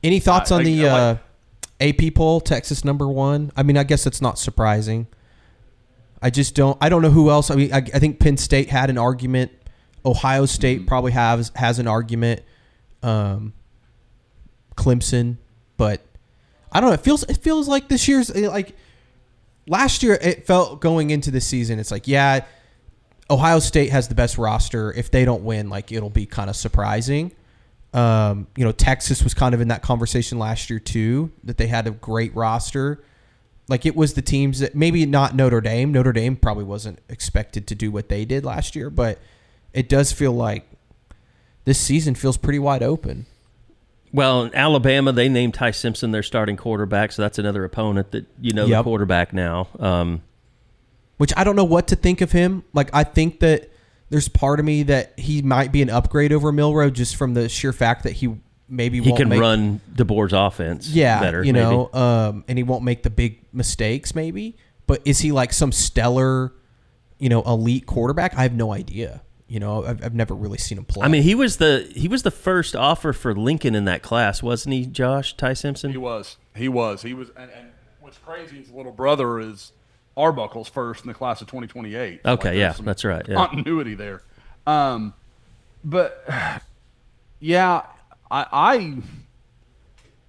Any thoughts on the AP poll, Texas #1? I mean, I guess it's not surprising. I don't know who else. I mean, I think Penn State had an argument. Ohio State probably has an argument. Clemson, but I don't know. It feels like this year's like last year. It felt going into the season. It's like, yeah, Ohio State has the best roster. If they don't win, like it'll be kind of surprising. Texas was kind of in that conversation last year too, that they had a great roster. Like it was the teams that maybe not Notre Dame. Notre Dame probably wasn't expected to do what they did last year, but it does feel like this season feels pretty wide open. Well, in Alabama, they named Ty Simpson their starting quarterback, so that's another opponent that the quarterback now. Which I don't know what to think of him. Like I think that there's part of me that he might be an upgrade over Milroe just from the sheer fact that he won't can run DeBoer's offense better. And he won't make the big mistakes maybe. But is he like some stellar, elite quarterback? I have no idea. I've never really seen him play. I mean, he was the first offer for Lincoln in that class, wasn't he, Josh? Ty Simpson? He was. And what's crazy is his little brother is Arbuckle's first in the class of 2028. So okay, yeah, that's right. Yeah. Continuity there. But, yeah, I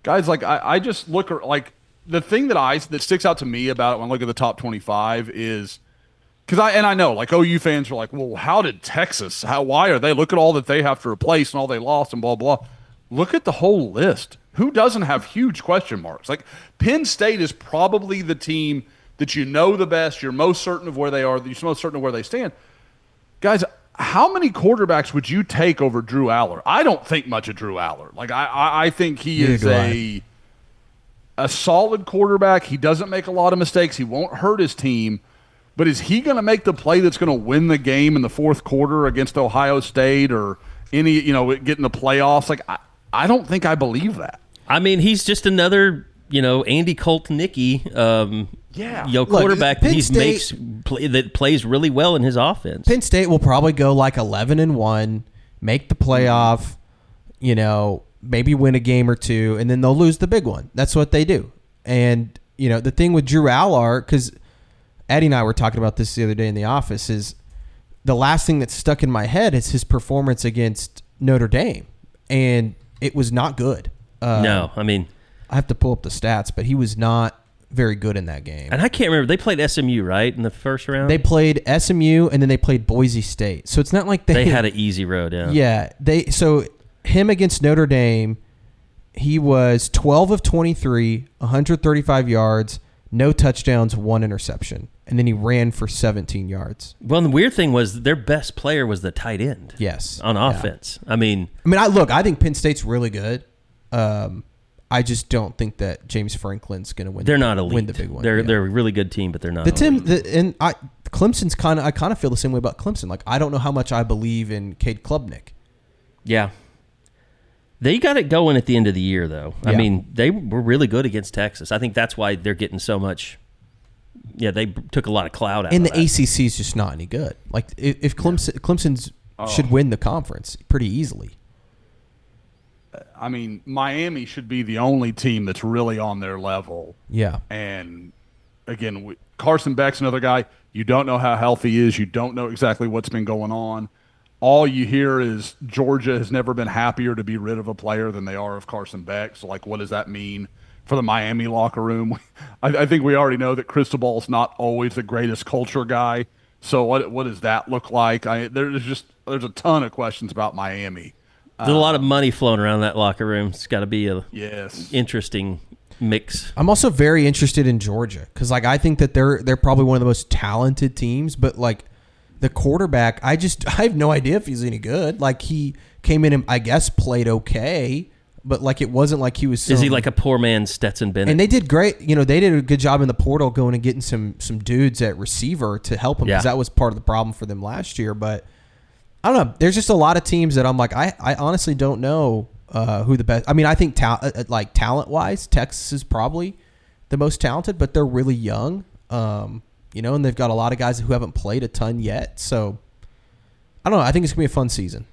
guys, like, I just look at, like, the thing that sticks out to me about it when I look at the top 25 is, because I know, like, OU fans are like, well, how did Texas, why are they, look at all that they have to replace and all they lost and blah, blah. Look at the whole list. Who doesn't have huge question marks? Like, Penn State is probably the team that the best, you're most certain of where they are, you're most certain of where they stand. Guys, how many quarterbacks would you take over Drew Aller? I don't think much of Drew Aller. Like, I think he is a solid quarterback. He doesn't make a lot of mistakes. He won't hurt his team. But is he going to make the play that's going to win the game in the fourth quarter against Ohio State or get in the playoffs? Like, I don't think I believe that. I mean, he's just another, Andy Coltnicki, quarterback that plays really well in his offense. Penn State will probably go like 11-1, make the playoff, maybe win a game or two, and then they'll lose the big one. That's what they do. And, the thing with Drew Aller, because Eddie and I were talking about this the other day in the office, is the last thing that's stuck in my head is his performance against Notre Dame. And it was not good. No, I mean, I have to pull up the stats, but he was not very good in that game. And I can't remember. They played SMU, right, in the first round? They played SMU, and then they played Boise State. So it's not like they had an easy road, yeah. Yeah. So him against Notre Dame, he was 12 of 23, 135 yards, no touchdowns, 1 interception. And then he ran for 17 yards. Well, and the weird thing was their best player was the tight end. Yes. On offense. Yeah. I think Penn State's really good. I just don't think that James Franklin's going to win. They're not elite. Win the big one. They're a really good team, but they're not. Clemson's I kind of feel the same way about Clemson. Like, I don't know how much I believe in Cade Klubnik. Yeah. They got it going at the end of the year, though. Yeah. I mean, they were really good against Texas. I think that's why they're getting so much. Yeah, they took a lot of cloud out And of the that. ACC is just not any good. Like, if Clemson's should win the conference pretty easily. I mean, Miami should be the only team that's really on their level. Yeah. And again, Carson Beck's another guy. You don't know how healthy he is. You don't know exactly what's been going on. All you hear is Georgia has never been happier to be rid of a player than they are of Carson Beck. So, like, what does that mean for the Miami locker room? I think we already know that Cristobal's not always the greatest culture guy. So what does that look like? There's a ton of questions about Miami. There's a lot of money flowing around that locker room. It's got to be a interesting mix. I'm also very interested in Georgia because, like, I think that they're probably one of the most talented teams, but like the quarterback, I have no idea if he's any good. Like, he came in and I guess played okay, but like it wasn't like he was. Is he like a poor man's Stetson Bennett? And they did great. You know, they did a good job in the portal going and getting some dudes at receiver to help him because that was part of the problem for them last year. But I don't know. There's just a lot of teams that I'm like, I honestly don't know who the best. I mean, I think talent wise, Texas is probably the most talented, but they're really young. You know, and they've got a lot of guys who haven't played a ton yet. So I don't know. I think it's gonna be a fun season.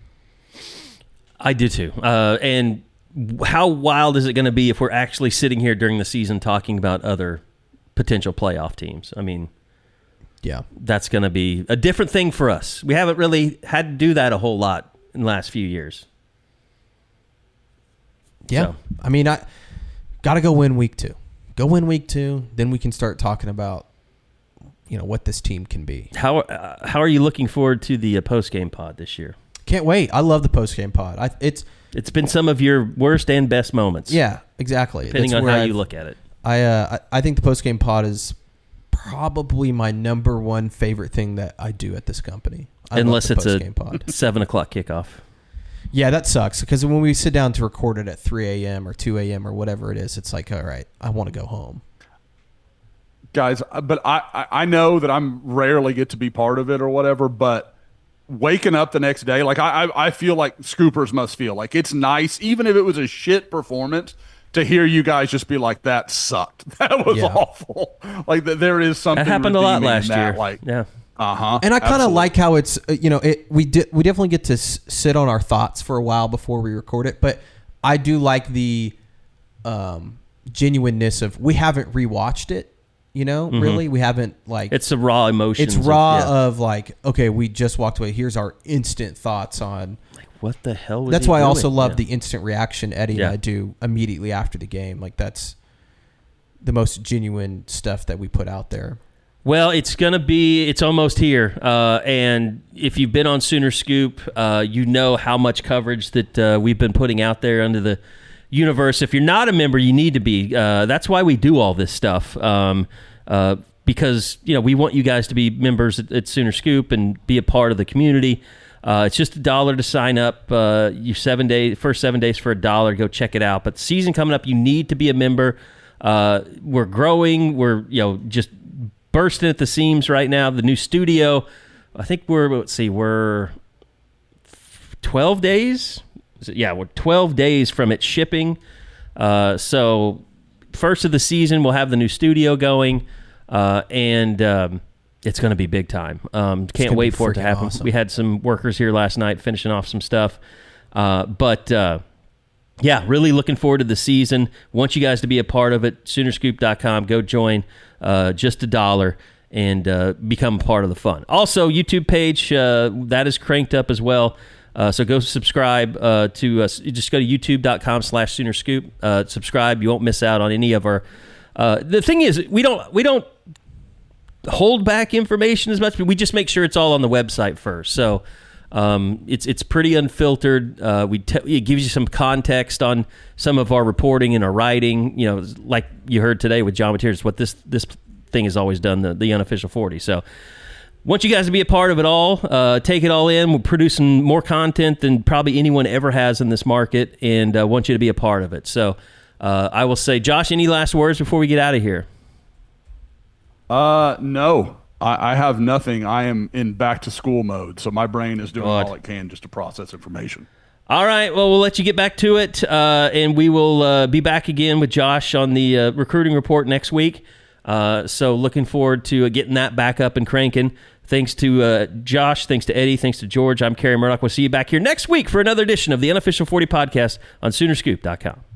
I do too. And how wild is it going to be if we're actually sitting here during the season talking about other potential playoff teams? I mean, yeah, that's going to be a different thing for us. We haven't really had to do that a whole lot in the last few years. Yeah. So. I mean, I got to go win week 2. Go win week 2. Then we can start talking about, you know, what this team can be. How are you looking forward to the post-game pod this year? Can't wait. I love the post-game pod. It's been some of your worst and best moments. Yeah, exactly. Depending on how you look at it. I think the post-game pod is probably my number one favorite thing that I do at this company. Unless it's a 7 o'clock kickoff. Yeah, that sucks because when we sit down to record it at 3 a.m. or 2 a.m. or whatever it is, it's like, all right, I want to go home. Guys, but I know that I'm rarely get to be part of it or whatever, but waking up the next day, like I feel like Scoopers must feel like it's nice, even if it was a shit performance, to hear you guys just be like, that sucked. That was awful. Like there is something that happened a lot last year. Like, yeah. And I kind of like how it's, you know, we definitely get to sit on our thoughts for a while before we record it, but I do like the genuineness of we haven't rewatched it. You know, really, we haven't like. It's a raw emotion. It's raw of like, okay, we just walked away. Here's our instant thoughts on. Like, what the hell was That's he why doing? I also love the instant reaction Eddie and Yeah. I do immediately after the game. Like that's the most genuine stuff that we put out there. Well, it's almost here. And if you've been on Sooner Scoop, you know how much coverage that we've been putting out there under the universe. If you're not a member, you need to be. That's why we do all this stuff. Because, you know, we want you guys to be members at Sooner Scoop and be a part of the community. It's just $1 to sign up. Your first 7 days for $1. Go check it out. But the season coming up, you need to be a member. We're growing. We're, you know, just bursting at the seams right now. The new studio, I think we're 12 days. We're 12 days from it shipping. So first of the season, we'll have the new studio going, and it's going to be big time. Can't wait for it to happen. Awesome. We had some workers here last night finishing off some stuff. But really looking forward to the season. Want you guys to be a part of it. Soonerscoop.com. Go join. Just $1 and become a part of the fun. Also, YouTube page, that is cranked up as well. So go subscribe to us. Just go to youtube.com/Soonerscoop. Subscribe. You won't miss out on any of our. The thing is, we don't hold back information as much, but we just make sure it's all on the website first. So it's pretty unfiltered. It gives you some context on some of our reporting and our writing. You know, like you heard today with John Mateer, it's what this thing has always done. The Unofficial 40. So. Want you guys to be a part of it all. Take it all in. We're producing more content than probably anyone ever has in this market, and want you to be a part of it. So I will say, Josh, any last words before we get out of here? No. I have nothing. I am in back-to-school mode, so my brain is doing all it can just to process information. All right, well, we'll let you get back to it, and we will be back again with Josh on the recruiting report next week. So looking forward to getting that back up and cranking. Thanks to Josh, thanks to Eddie, thanks to George. I'm Carey Murdoch. We'll see you back here next week for another edition of the Unofficial 40 podcast on Soonerscoop.com.